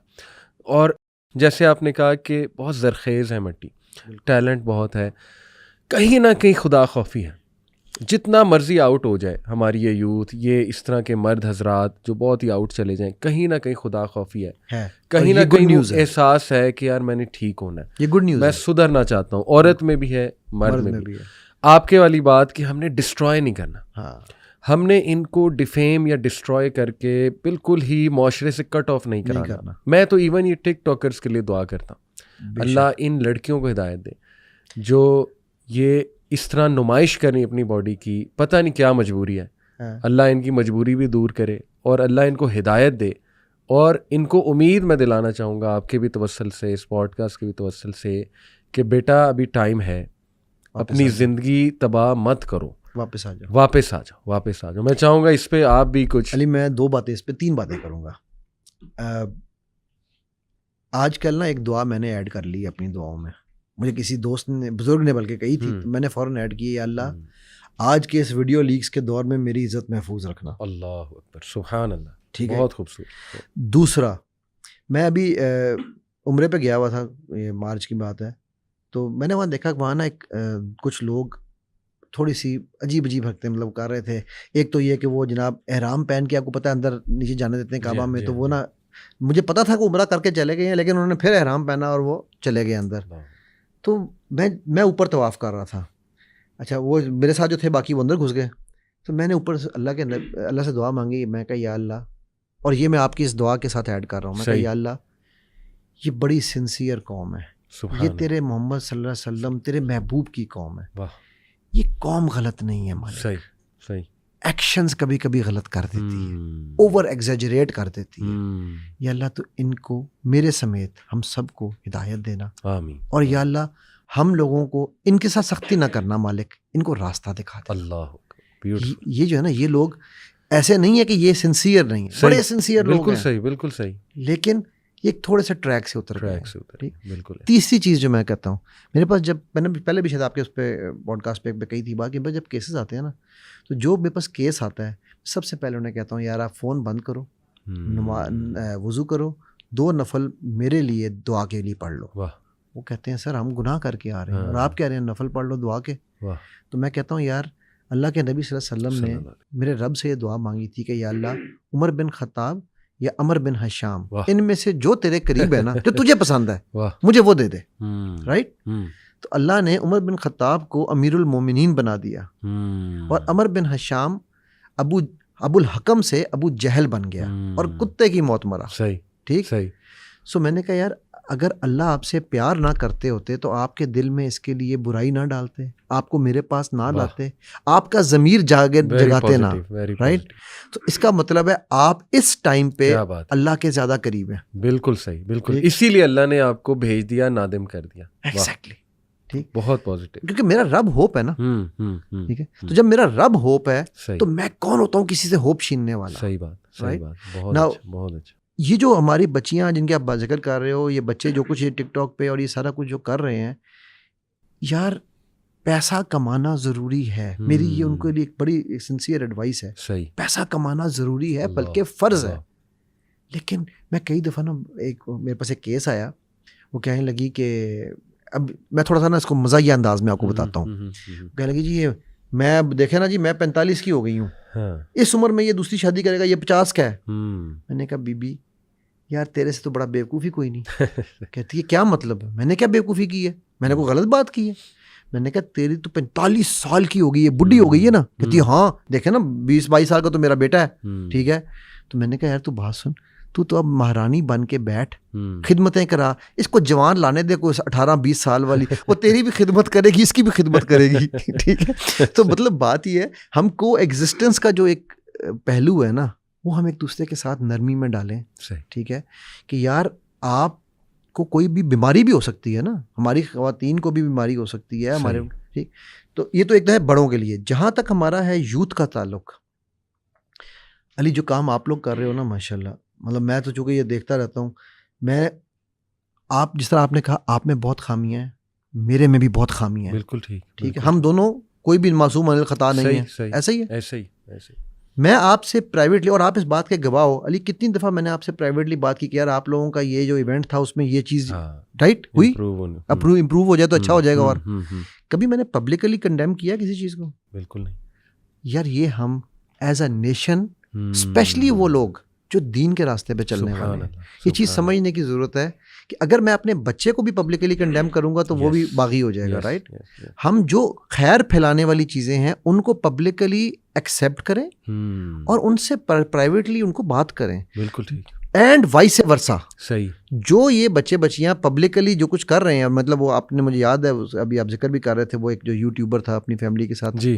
اور جیسے آپ نے کہا کہ بہت زرخیز ہے مٹی, ٹیلنٹ بہت ہے, کہیں نہ کہیں خدا خوفی ہے. جتنا مرضی آؤٹ ہو جائے ہماری یہ یوتھ, یہ اس طرح کے مرد حضرات جو بہت ہی آؤٹ چلے جائیں, کہیں نہ کہیں خدا خوفی ہے, کہیں نہ کہیں احساس ہے کہ یار میں نے ٹھیک ہونا ہے, یہ گڈ نیوز, میں سدھرنا چاہتا ہوں. عورت میں بھی ہے, مرد میں بھی ہے. آپ کے والی بات کہ ہم نے ڈسٹرائے نہیں کرنا, ہم نے ان کو ڈیفیم یا ڈسٹرائے کر کے بالکل ہی معاشرے سے کٹ آف نہیں کرنا. میں تو ایون یہ ٹک ٹاکرز کے لیے دعا کرتا ہوں, اللہ ان لڑکیوں کو ہدایت دے جو یہ اس طرح نمائش کریں اپنی باڈی کی, پتہ نہیں کیا مجبوری ہے, اللہ ان کی مجبوری بھی دور کرے اور اللہ ان کو ہدایت دے. اور ان کو امید میں دلانا چاہوں گا آپ کے بھی توسل سے, اس پوڈ کاسٹ کے بھی توسل سے, کہ بیٹا ابھی ٹائم ہے, اپنی زندگی تباہ مت کرو, واپس آ جاؤ, واپس آ جاؤ, واپس آ جاؤ. میں چاہوں گا اس پہ آپ بھی کچھ. علی میں 2 باتیں اس پہ 3 باتیں کروں گا. آج کل نا ایک دعا میں نے ایڈ کر لی اپنی دعاؤں میں, مجھے کسی دوست نے, بزرگ نے بلکہ کہی تھی, میں نے فوراً ایڈ کی, یا اللہ آج کے اس ویڈیو لیکس کے دور میں میری عزت محفوظ رکھنا. اللہ اکبر, سبحان اللہ, ٹھیک ہے, بہت خوبصورت. دوسرا, میں ابھی عمرے پہ گیا ہوا تھا, یہ مارچ کی بات ہے, تو میں نے وہاں دیکھا کہ وہاں نا کچھ لوگ تھوڑی سی عجیب حرکتیں مطلب کر رہے تھے. ایک تو یہ کہ وہ جناب احرام پہن کے, آپ کو پتہ ہے اندر نیچے جانے دیتے ہیں کعبہ میں, تو وہ نا مجھے پتا تھا کہ عمرہ کر کے چلے گئے ہیں, لیکن انہوں نے پھر احرام پہنا اور وہ چلے گئے اندر. تو میں اوپر طواف کر رہا تھا, اچھا وہ میرے ساتھ جو تھے باقی وہ اندر گھس گئے, تو میں نے اوپر سے اللہ سے دعا مانگی. میں کہا یا اللہ, اور یہ میں آپ کی اس دعا کے ساتھ ایڈ کر رہا ہوں, میں کہا یا اللہ یہ بڑی سنسیئر قوم ہے, یہ تیرے محمد صلی اللہ علیہ وسلم تیرے محبوب کی قوم ہے, یہ قوم غلط نہیں ہے مالک, صحیح ایکشنز کبھی کبھی غلط کر دیتی ہے, اوور ایگزیجریٹ کر دیتی ہے. یا اللہ تو ان کو میرے سمیت ہم سب کو ہدایت دینا, آمین. اور یا اللہ ہم لوگوں کو ان کے ساتھ سختی نہ کرنا مالک, ان کو راستہ دکھا دے. اللہ, یہ جو ہے نا, یہ لوگ ایسے نہیں ہے کہ یہ سنسیئر نہیں ہے, بڑے سنسیئر لوگ ہیں, بالکل صحیح, بالکل صحیح, لیکن یہ ایک تھوڑے سے ٹریک سے اتر گئے. بالکل. تیسری چیز جو میں کہتا ہوں, میرے پاس جب میں نے پہلے بھی شاید آپ کے اس پہ پوڈ کاسٹ پہ کہی تھی بات, کہ جب کیسز آتے ہیں نا, تو جو میرے پاس کیس آتا ہے سب سے پہلے انہیں کہتا ہوں یار آپ فون بند کرو, وضو کرو, 2 نفل میرے لیے دعا کے لیے پڑھ لو. وہ کہتے ہیں سر ہم گناہ کر کے آ رہے ہیں اور آپ کہہ رہے ہیں نفل پڑھ لو دعا کے. تو میں کہتا ہوں یار اللہ کے نبی صلی اللہ علیہ وسلم نے میرے رب سے یہ دعا مانگی تھی کہ یا اللہ عمر بن خطاب یا عمر بن حشام, ان میں سے جو تیرے قریب ہے نا, جو تجھے پسند ہے, مجھے وہ دے دے. رائٹ. تو اللہ نے عمر بن خطاب کو امیر المومنین بنا دیا, اور عمر بن حشام ابو الحکم سے ابو جہل بن گیا, اور کتے کی موت مرا. صحیح, ٹھیک. سو میں نے کہا یار اگر اللہ آپ سے پیار نہ کرتے ہوتے تو آپ کے دل میں اس کے لیے برائی نہ ڈالتے, آپ کو میرے پاس نہ لاتے, آپ کا ضمیر جگاتے نہ. رائٹ. تو اس کا مطلب ہے آپ اس ٹائم پہ اللہ کے زیادہ قریب ہیں. بالکل صحیح, بالکل, اسی لیے اللہ نے آپ کو بھیج دیا, نادم کر دیا. ایگزیکٹلی. ٹھیک, بہت پازیٹیو, کیونکہ میرا رب ہوپ ہے نا. ٹھیک ہے, تو جب میرا رب ہوپ ہے تو میں کون ہوتا ہوں کسی سے ہوپ چھیننے والا. صحیح بات, صحیح بات, بہت اچھا. یہ جو ہماری بچیاں جن کے آپ ذکر کر رہے ہو, یہ بچے جو کچھ یہ ٹک ٹاک پہ اور یہ سارا کچھ جو کر رہے ہیں, یار پیسہ کمانا ضروری ہے. میری یہ ان کے لیے ایک بڑی سنسیئر ایڈوائس ہے. صحیح, پیسہ کمانا ضروری ہے, بلکہ فرض ہے. لیکن میں کئی دفعہ نا, میرے پاس ایک کیس آیا, وہ کہنے لگی کہ اب میں تھوڑا سا نا اس کو مزاحیہ انداز میں آپ کو بتاتا ہوں. کہنے لگی جی یہ میں اب دیکھے نا جی میں 45 کی ہو گئی ہوں, اس عمر میں یہ دوسری شادی کرے گا, یہ 50 کا ہے. میں نے کہا بی بی یار تیرے سے تو بڑا بیوقوفی کوئی نہیں. کہتی ہے کیا مطلب ہے؟ میں نے کیا بیوقوفی کی ہے؟ میں نے کوئی غلط بات کی ہے؟ میں نے کہا تیری تو 45 سال کی ہو گئی ہے, بڈھی ہو گئی ہے نا. کہتی ہے ہاں دیکھے نا 20-22 سال کا تو میرا بیٹا ہے, ٹھیک ہے. تو میں نے کہا یار تو بات سن, تو اب مہارانی بن کے بیٹھ, خدمتیں کرا, اس کو جوان لانے دے کوئی 18-20 سال والی, وہ تیری بھی خدمت کرے گی, اس کی بھی خدمت کرے گی, ٹھیک ہے. تو مطلب بات یہ ہے ہم کو ایگزسٹنس کا جو ایک پہلو ہے نا وہ ہم ایک دوسرے کے ساتھ نرمی میں ڈالیں, ٹھیک ہے, کہ یار آپ کو کوئی بھی بیماری بھی ہو سکتی ہے نا, ہماری خواتین کو بھی بیماری ہو سکتی ہے ہمارے, ٹھیک. تو یہ تو ایک ہے بڑوں کے لیے. جہاں تک ہمارا ہے یوتھ کا تعلق, علی جو کام آپ لوگ کر رہے ہو نا ماشاءاللہ, مطلب میں تو چونکہ یہ دیکھتا رہتا ہوں, میں آپ جس طرح آپ نے کہا آپ میں بہت خامیاں ہیں, میرے میں بھی بہت خامیاں ہیں, بالکل ٹھیک ہے, ہم دونوں کوئی بھی معصوم عن الخطا نہیں ہے, ایسا ہی ہے. ایسے ہی میں آپ سے پرائیویٹلی, اور آپ اس بات کے گواہ ہو علی, کتنی دفعہ میں نے آپ سے پرائیویٹلی بات کی کہ یار آپ لوگوں کا یہ جو ایونٹ تھا اس میں یہ چیز رائٹ ہوئی, امپروو ہو جائے تو اچھا ہو جائے گا. اور کبھی میں نے پبلکلی کنڈیم کیا کسی چیز کو؟ بالکل نہیں. یار یہ ہم ایز اے نیشن, اسپیشلی وہ لوگ جو دین کے راستے پہ چلنے والے ہیں, یہ چیز سمجھنے کی ضرورت ہے کہ اگر میں اپنے بچے کو بھی پبلکلی کنڈیم کروں گا تو وہ بھی باغی ہو جائے گا, رائٹ. ہم جو خیر پھیلانے والی چیزیں ہیں ان کو پبلکلی ایکسیپٹ کریں اور ان سے پرائیویٹلی ان کو بات کریں. بالکل ٹھیک. And vice versa. صحیح. جو یہ بچے بچیاں پبلکلی جو کچھ کر رہے ہیں, مطلب وہ آپ نے, مجھے یاد ہے ابھی آپ ذکر بھی کر رہے تھے, وہ ایک جو یوٹیوبر تھا اپنی فیملی کے ساتھ, جی,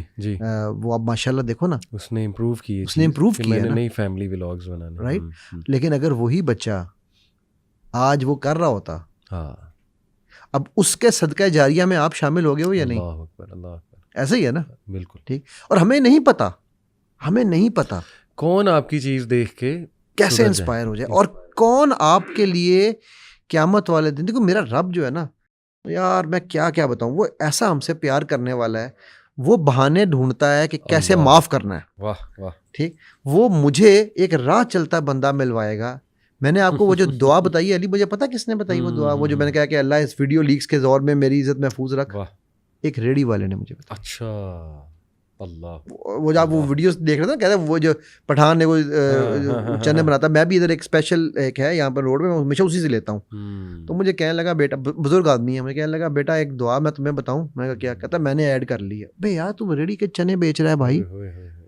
وہ اب ماشاءاللہ دیکھو نا اس نے امپروو کی, میں نے نئی فیملی ولاگز بنانے, رائٹ. لیکن اگر وہی بچہ آج وہ کر رہا ہوتا, اب اس کے صدقہ جاریہ میں آپ شامل ہو گئے ہو یا نہیں؟ اللہ اکبر, اللہ اکبر. ایسا ہی ہے نا. بالکل ٹھیک. اور ہمیں نہیں پتا کون آپ کی چیز دیکھ کے کیسے انسپائر ہو جائے, اور کون آپ کے لیے قیامت والے دن. دیکھو میرا رب جو ہے نا یار, میں کیا بتاؤں, وہ ایسا ہم سے پیار کرنے والا ہے, وہ بہانے ڈھونڈتا ہے کہ کیسے معاف کرنا ہے. واہ واہ. ٹھیک. وہ مجھے ایک راہ چلتا بندہ ملوائے گا. میں نے آپ کو وہ جو دعا بتائی ہے علی, مجھے پتا کس نے بتائی وہ دعا, وہ جو میں نے کہا کہ اللہ اس ویڈیو لیکس کے دور میں میری عزت محفوظ رکھ, ایک ریڈی والے نے مجھے بتایا. اچھا. اللہ. وہ جب وہ ویڈیوز دیکھ رہے تھے نا, کہتے ہیں وہ جو پٹھان نے وہ چنے بناتا, میں بھی ادھر ایک اسپیشل ایک ہے یہاں پر روڈ میں, ہمیشہ اسی سے لیتا ہوں. تو مجھے کہنے لگا بیٹا, بزرگ آدمی ہے, مجھے کہنے لگا بیٹا ایک دعا میں تمہیں بتاؤں. میں کہا کیا؟ کہتا میں نے ایڈ کر لی ہے. بھائی یار تم ریڈی کے چنے بیچ رہا ہے بھائی,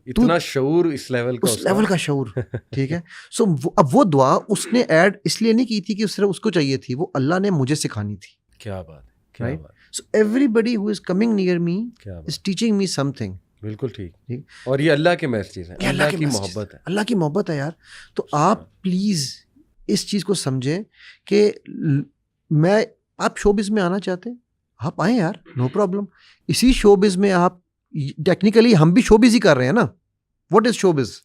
اتنا شعور, اس لیول کا شعور, ٹھیک ہے. سو اب وہ دعا اس نے ایڈ اس لیے نہیں کی تھی کہ صرف اس کو چاہیے تھی, وہ اللہ نے مجھے سکھانی تھی. کیا بات ہے, کیا بات. So everybody who is coming near me is teaching me something. بالکل ٹھیک. اور یہ اللہ کے میسیجز ہیں, اللہ کی محبت ہے, اللہ کی محبت ہے یار. تو آپ پلیز اس چیز کو سمجھیں کہ آپ شوبز میں آنا چاہتے ہیں, آپ آئیں یار, نو پرابلم. اسی شوبز میں آپ, ٹیکنیکلی ہم بھی شوبز ہی کر رہے ہیں نا. What is showbiz?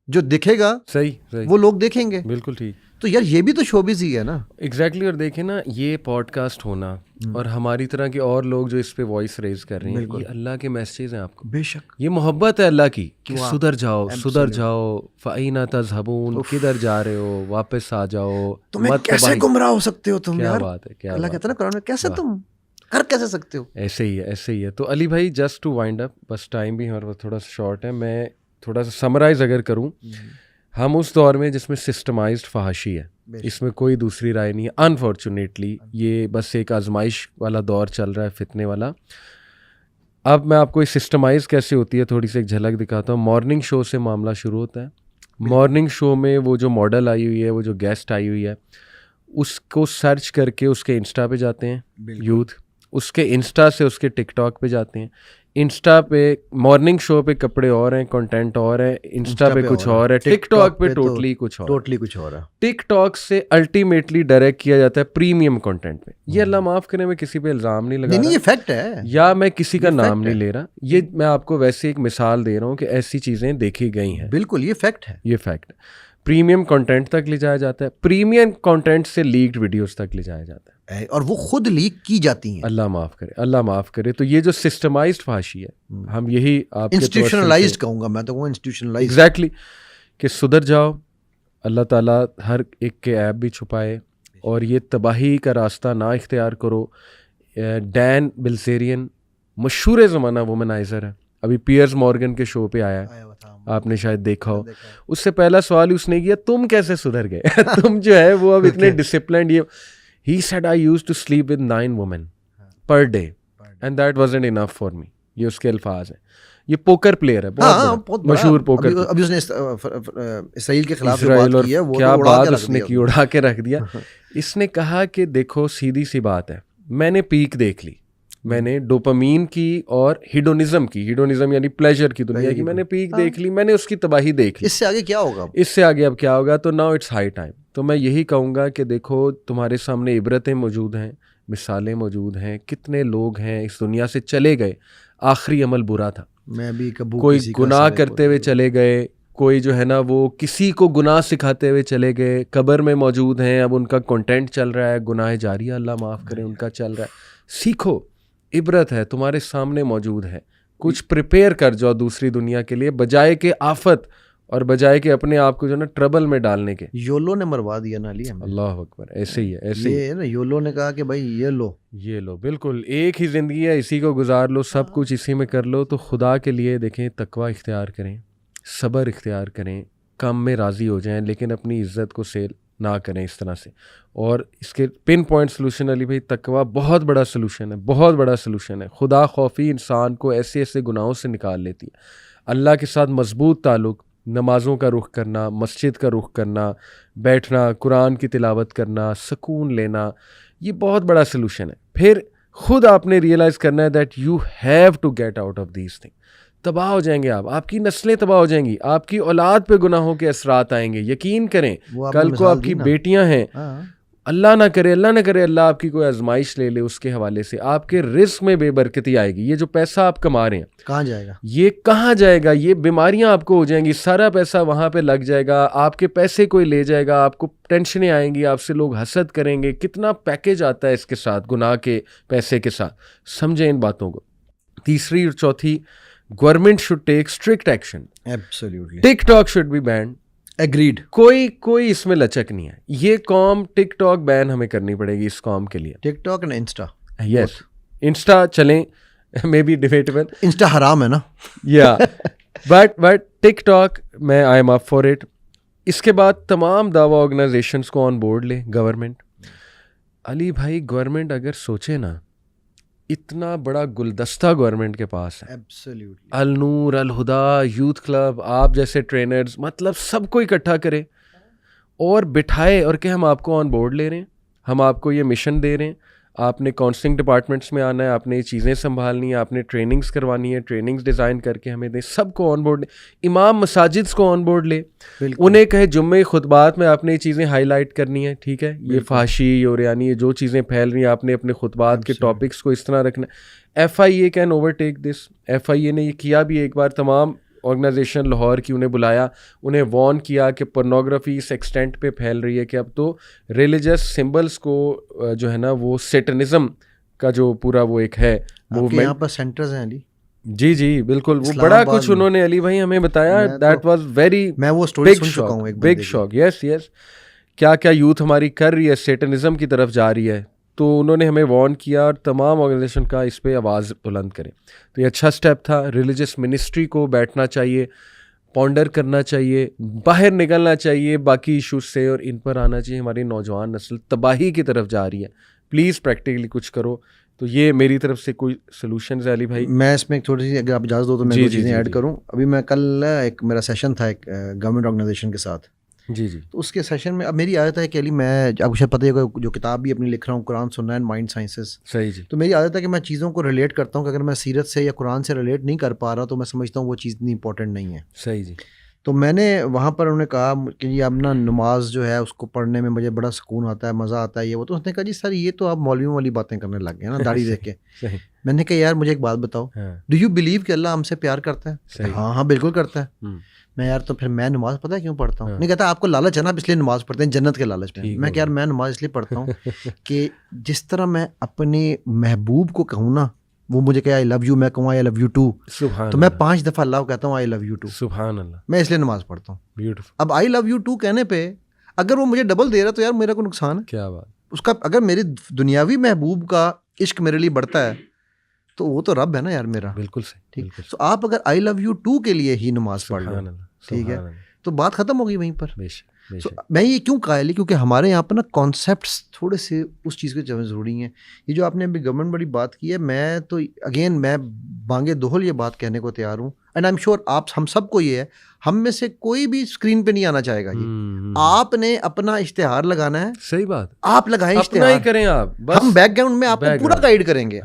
جو دکھے گا صحیح وہ لوگ دیکھیں گے. بالکل ٹھیک. تو یار یہ بھی تو شوبز ہی ہے نا. ایگزیکٹلی. اور دیکھیں نا, یہ پوڈ کاسٹ ہونا اور ہماری طرح کے اور لوگ جو اس پہ وائس ریز کر رہے ہیں, یہ اللہ کے میسیجز ہیں آپ کو. بے شک. یہ محبت ہے اللہ کی کہ سدھر جاؤ, فَأَيْنَ تَذْهَبُونَ, کدھر جا رہے ہو, واپس آ جاؤ. تمہیں کیسے گمراہ ہو سکتے ہو تم یار. کیا بات ہے, کیا اللہ کہتا ہے نا قرآن میں, کیسے تم کر کیسے سکتے ہو. ایسے ہی ہے, ایسے ہی ہے. تو علی بھائی, جسٹ ٹو وائنڈ اپ, بس ٹائم بھی ہمارا تھوڑا سا شارٹ ہے, میں تھوڑا سا سمرائز اگر کروں, ہم اس دور میں جس میں سسٹمائزڈ فحاشی ہے, اس میں کوئی دوسری رائے نہیں ہے. انفارچونیٹلی یہ بس ایک آزمائش والا دور چل رہا ہے, فتنے والا. اب میں آپ کو یہ سسٹمائز کیسے ہوتی ہے تھوڑی سی ایک جھلک دکھاتا ہوں. مارننگ شو سے معاملہ شروع ہوتا ہے. مارننگ شو میں وہ جو ماڈل آئی ہوئی ہے, وہ جو گیسٹ آئی ہوئی ہے, اس کو سرچ کر کے اس کے انسٹا پہ جاتے ہیں یوتھ, اس کے انسٹا سے اس کے ٹک ٹاک پہ جاتے ہیں. انسٹا پہ مارننگ شو پہ کپڑے اور ہیں, کنٹینٹ اور ہے, انسٹا پہ کچھ اور ہے, ٹک ٹاک پہ ٹوٹلی کچھ اور ہے. ٹک ٹاک سے الٹیمیٹلی ڈائریکٹ کیا جاتا ہے پریمیم کنٹینٹ پہ. یہ اللہ معاف کرے, میں کسی پہ الزام نہیں لگا رہا, یہ فیکٹ ہے, یا میں کسی کا نام نہیں لے رہا, یہ میں آپ کو ویسے ایک مثال دے رہا ہوں کہ ایسی چیزیں دیکھی گئی ہیں. بالکل یہ فیکٹ ہے, یہ فیکٹ. پریمیم کنٹینٹ تک لے جایا جاتا ہے, پریمیم کنٹینٹ سے لیکڈ ویڈیوز تک لے جایا جاتا ہے, اور وہ خود لیک کی جاتی ہیں. اللہ معاف کرے, اللہ معاف کرے. تو یہ جو سسٹمائزڈ فحاشی ہے, ہم یہی آپ انسٹیٹیوشنلائزڈ کہوں گا میں, تو وہ انسٹیٹیوشنلائزڈ. ایگزیکٹلی, کہ سدھر جاؤ, اللہ تعالیٰ ہر ایک کے عیب بھی چھپائے, اور یہ تباہی کا راستہ نہ اختیار کرو. ڈین بلزیرین مشہور زمانہ وومنائزر ہے, ابھی پیئرس مورگن کے شو پہ آیا ہے, آپ نے شاید دیکھا ہو. اس سے پہلا سوال ہی اس نے کیا, تم کیسے سدھر گئے, تم جو ہے وہ اب اتنے ڈسپلنڈ. یہ he said I used to sleep with 9 women per day and that wasn't enough for me. یہ اس کے الفاظ ہیں. یہ پوکر پلیئر ہے, بہت مشہور پوکر. ابھی اس نے اسرائیل کے خلاف کیا بات اس نے کی, اڑا کے رکھ دیا. اس نے کہا کہ دیکھو سیدھی سی بات ہے, میں نے پیک دیکھ لی, میں نے ڈوپامین کی اور ہیڈونزم کی, ہیڈونزم یعنی پلیجر کی دنیا کی, میں نے پیک دیکھ لی, میں نے اس کی تباہی دیکھ لی. اس سے آگے کیا ہوگا, اس سے آگے اب کیا ہوگا. تو ناؤ اٹس ہائی ٹائم. تو میں یہی کہوں گا کہ دیکھو تمہارے سامنے عبرتیں موجود ہیں, مثالیں موجود ہیں. کتنے لوگ ہیں اس دنیا سے چلے گئے, آخری عمل برا تھا, میں بھی کوئی گناہ کرتے ہوئے چلے گئے, کوئی جو ہے نا وہ کسی کو گناہ سکھاتے ہوئے چلے گئے, قبر میں موجود ہیں, اب ان کا کنٹینٹ چل رہا ہے, گناہ جاریہ اللہ معاف کرے ان کا چل رہا ہے. سیکھو, عبرت ہے تمہارے سامنے موجود ہے, کچھ پریپیئر کر جاؤ دوسری دنیا کے لیے, بجائے کہ آفت اور بجائے کہ اپنے آپ کو جو نا ٹربل میں ڈالنے کے. یولو نے مروا دیا نا علی ہمیں. اللہ اکبر, ایسے ہی ہے, ایسے ہی ہے نا. یولو نے کہا کہ بھائی یہ لو, بالکل ایک ہی زندگی ہے, اسی کو گزار لو, سب کچھ اسی میں کر لو. تو خدا کے لیے دیکھیں تقوی اختیار کریں, صبر اختیار کریں, کم میں راضی ہو جائیں, لیکن اپنی عزت کو سیل نہ کریں اس طرح سے. اور اس کے پن پوائنٹ سلوشن علی بھائی, تقوی بہت بڑا سلوشن ہے, بہت بڑا سلوشن ہے. خدا خوفی انسان کو ایسے ایسے گناہوں سے نکال لیتی ہے. اللہ کے ساتھ مضبوط تعلق, نمازوں کا رخ کرنا, مسجد کا رخ کرنا, بیٹھنا, قرآن کی تلاوت کرنا, سکون لینا, یہ بہت بڑا سلوشن ہے. پھر خود آپ نے ریئلائز کرنا ہے that you have to get out of these thing. تباہ ہو جائیں گے آپ کی نسلیں تباہ ہو جائیں گی, آپ کی اولاد پہ گناہوں کے اثرات آئیں گے. یقین کریں, کل کو آپ کی بیٹیاں ہیں, اللہ نہ کرے اللہ آپ کی کوئی آزمائش لے لے, اس کے حوالے سے آپ کے رزق میں بے برکتی آئے گی. یہ جو پیسہ آپ کما رہے ہیں کہاں جائے گا, یہ کہاں جائے گا, یہ بیماریاں آپ کو ہو جائیں گی, سارا پیسہ وہاں پہ لگ جائے گا, آپ کے پیسے کوئی لے جائے گا, آپ کو ٹینشنیں آئیں گی, آپ سے لوگ حسد کریں گے. کتنا پیکیج آتا ہے اس کے ساتھ, گناہ کے پیسے کے ساتھ. سمجھیں ان باتوں کو. تیسری اور چوتھی, government should take strict action. Absolutely. TikTok should be banned. Agreed. کوئی اس میں لچک نہیں ہے. یہ قوم ٹک ٹاک بین ہمیں کرنی پڑے گی اس قوم کے لیے. TikTok and Insta. Yes, Insta چلیں, مے بی ڈیبیٹیبل. انسٹا حرام ہے نا. یا بٹ ٹک ٹاک میں I am up for it. اس کے بعد تمام دعوی آرگنائزیشنس کو آن بورڈ لے گورنمنٹ. علی بھائی گورنمنٹ اگر سوچے نا, اتنا بڑا گلدستہ گورنمنٹ کے پاس ہے. النور, الہدا, یوتھ کلب, آپ جیسے ٹرینرز, مطلب سب کو اکٹھا کرے اور بٹھائے اور کہ ہم آپ کو آن بورڈ لے رہے ہیں, ہم آپ کو یہ مشن دے رہے ہیں, آپ نے کاؤنسلنگ ڈپارٹمنٹس میں آنا ہے, آپ نے یہ چیزیں سنبھالنی ہیں, آپ نے ٹریننگز کروانی ہے, ٹریننگز ڈیزائن کر کے ہمیں دیں. سب کو آن بورڈ لے. امام مساجد کو آن بورڈ لے, انہیں کہے جمعہ خطبات میں آپ نے یہ چیزیں ہائی لائٹ کرنی ہے. ٹھیک ہے, یہ فحاشی اور یعنی یہ جو چیزیں پھیل رہی ہیں, آپ نے اپنے خطبات کے ٹاپکس کو اس طرح رکھنا. F I A can overtake this. F I A نے یہ کیا بھی ایک بار, تمام آرگنائزیشن لاہور کی انہیں بلایا, انہیں وارن کیا کہ پورنوگرافی اس ایکسٹینٹ پہ پھیل رہی ہے کہ اب تو ریلیجس سمبلس کو جو ہے نا وہ سیٹنزم کا جو پورا وہ ایک ہے موومنٹ. یہاں پر سینٹرز ہیں علی. جی بالکل, وہ بڑا کچھ انہوں نے علی بھائی ہمیں بتایا. دیٹ واز ویری, میں وہ اسٹوری سن چکا ہوں, ایک بگ شاک. یس کیا یوتھ ہماری کر رہی ہے, سیٹنزم کی طرف جا رہی ہے. تو انہوں نے ہمیں وارن کیا اور تمام آرگنائزیشن کا اس پہ آواز بلند کریں. تو یہ اچھا سٹیپ تھا. ریلیجس منسٹری کو بیٹھنا چاہیے, پونڈر کرنا چاہیے, باہر نکلنا چاہیے باقی ایشوز سے, اور ان پر آنا چاہیے. ہماری نوجوان نسل تباہی کی طرف جا رہی ہے, پلیز پریکٹیکلی کچھ کرو. تو یہ میری طرف سے کوئی سلوشنز ہے علی بھائی. میں اس میں تھوڑی سی اگر آپ اجازت دو تو میں چیزیں ایڈ کروں. ابھی میں کل ایک میرا سیشن تھا ایک گورنمنٹ آرگنائزیشن کے ساتھ. جی تو اس کے سیشن میں اب میری عادت ہے کہ علی, میں آپ کو شاید پتہ ہے جو کتاب بھی اپنی لکھ رہا ہوں, قرآن سننا اینڈ مائنڈ سائنسز. صحیح جی. تو میری عادت ہے کہ میں چیزوں کو ریلیٹ کرتا ہوں کہ اگر میں سیرت سے یا قرآن سے ریلیٹ نہیں کر پا رہا تو میں سمجھتا ہوں وہ چیز اتنی امپورٹنٹ نہیں ہے. صحیح جی. تو میں نے وہاں پر انہوں نے کہا کہ یہ اپنا نماز جو ہے اس کو پڑھنے میں مجھے بڑا سکون آتا ہے, مزہ آتا ہے, یہ وہ. تو اس نے کہا جی سر یہ تو آپ مولویوں والی باتیں کرنے لگ گئے نا داڑھی دیکھ کے. میں نے کہا یار مجھے ایک بات بتاؤ, ڈو یو بلیو کہ اللہ ہم سے پیار کرتا ہے؟ ہاں بالکل کرتا ہے. میں یار تو پھر میں نماز پتہ ہے کیوں پڑھتا ہوں؟ نہیں کہتا آپ کو لالچ ہے نا, اس لیے نماز پڑھتے ہیں جنت کے لالچ میں. میں کہ یار میں نماز اس لیے پڑھتا ہوں کہ جس طرح میں اپنے محبوب کو کہوں نا, وہ مجھے کہ آئی لو یو, میں کہوں آئی لو یو ٹو, تو میں 5 دفعہ اللہ کو کہتا ہوں آئی لو یو ٹو. سبحان اللہ. میں اس لیے نماز پڑھتا ہوں. بیوٹیفل. اب آئی لو یو ٹو کہنے پہ اگر وہ مجھے ڈبل دے رہا تو یار میرا کوئی نقصان ہے؟ کیا بات. اس کا اگر میرے دنیاوی محبوب کا عشق میرے لیے بڑھتا ہے تو وہ تو رب ہے نا یار میرا. بالکل صحیح. ٹھیک. تو آپ اگر آئی لو یو 2 کے لیے ہی نماز پڑھ لو, ٹھیک ہے, تو بات ختم ہو گئی وہیں پر. میں یہ کیوں قائل ہے, کیونکہ ہمارے یہاں پہ نا کانسیپٹس تھوڑے سے اس چیز کے جو ضروری ہیں. یہ جو آپ نے ابھی گورنمنٹ بڑی بات کی ہے, میں تو اگین میں بانگے دہل یہ بات کہنے کو تیار ہوں, اینڈ آئی ایم شیور آپ ہم سب کو یہ ہے, ہم میں سے کوئی بھی اسکرین پہ نہیں آنا چاہے گا. یہ آپ نے اپنا اشتہار لگانا ہے. صحیح بات, آپ لگائیں اشتہار, کریں آپ, ہم بیک گراؤنڈ میں آپ کو پورا گائیڈ کریں گے,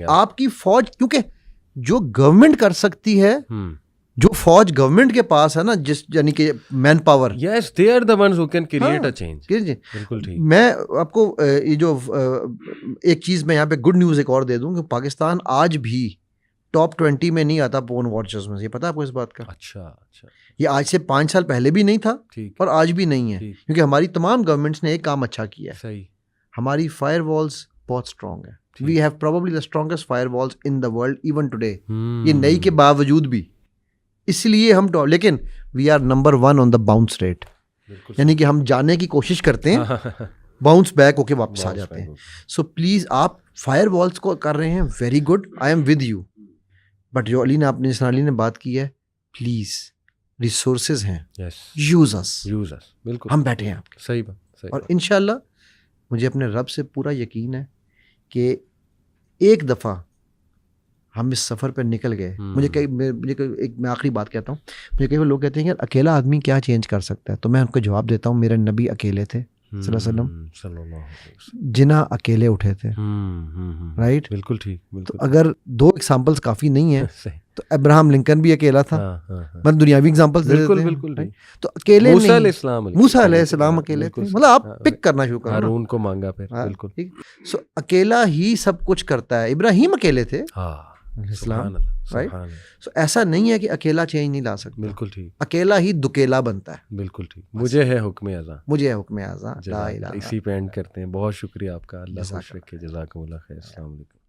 آپ کی فوج, کیونکہ جو گورنمنٹ کر سکتی ہے, جو فوج گورنمنٹ کے پاس ہے نا, جس یعنی کہ man power, yes they are the ones who can create a change. بالکل ٹھیک. میں آپ کو یہ جو ایک چیز میں یہاں پہ گڈ نیوز ایک اور دے دوں کہ پاکستان آج بھی ٹاپ 20 میں نہیں آتا پورن واچرز میں. یہ پتا ہے آپ کو اس بات کا؟ اچھا. یہ آج سے 5 سال پہلے بھی نہیں تھا اور آج بھی نہیں ہے, کیونکہ ہماری تمام گورنمنٹس نے ایک کام اچھا کیا ہے. صحیح. ہماری فائر والز بہت اسٹرانگ ہے. We have probably the strongest firewalls in the world even today. یہ نئی کے باوجود بھی, اس لیے ہم لیکن we are number 1 on the bounce rate, یعنی کہ ہم جانے کی کوشش کرتے ہیں, باؤنس بیک ہو کے واپس آ جاتے ہیں. سو پلیز آپ فائر والس کو کر رہے ہیں, very good, I am with you, but جو علی نے بات کی ہے, پلیز ریسورسز ہیں, یوز اس. بالکل ہم بیٹھے ہیں آپ کے. صحیح بات. اور انشاءاللہ مجھے اپنے رب سے پورا یقین ہے کہ ایک دفعہ ہم اس سفر پہ نکل گئے. میں آخری بات کہتا ہوں, مجھے کئی لوگ کہتے ہیں کہ اکیلا آدمی کیا چینج کر سکتا ہے, تو میں ان کو جواب دیتا ہوں, میرے نبی اکیلے تھے صلی اللہ علیہ وسلم, جناح اکیلے اٹھے تھے, رائٹ. بالکل ٹھیک. تو اگر 2 ایگزامپلس کافی نہیں ہیں تو ابراہم لنکن بھی اکیلا تھا, مطلب دنیاوی ایگزامپلس دے دیتے ہیں. بالکل. تو اکیلے موسیٰ علیہ السلام اکیلے تھے, مطلب آپ پک کرنا شروع کرو, ہارون کو مانگا پھر. بالکل. سو اکیلا ہی سب کچھ کرتا ہے. ابراہیم اکیلے تھے, اسلام, رائٹ. سو ایسا نہیں ہے کہ اکیلا چینج نہیں لا سکتا. بالکل ٹھیک. اکیلا ہی دکیلا بنتا ہے. بالکل ٹھیک. مجھے ہے حکم اعظم. لا الہ. اسی پہ اینڈ کرتے ہیں. بہت شکریہ آپ کا, اللہ خوش رکھے. جزاکم اللہ خیر. السلام علیکم.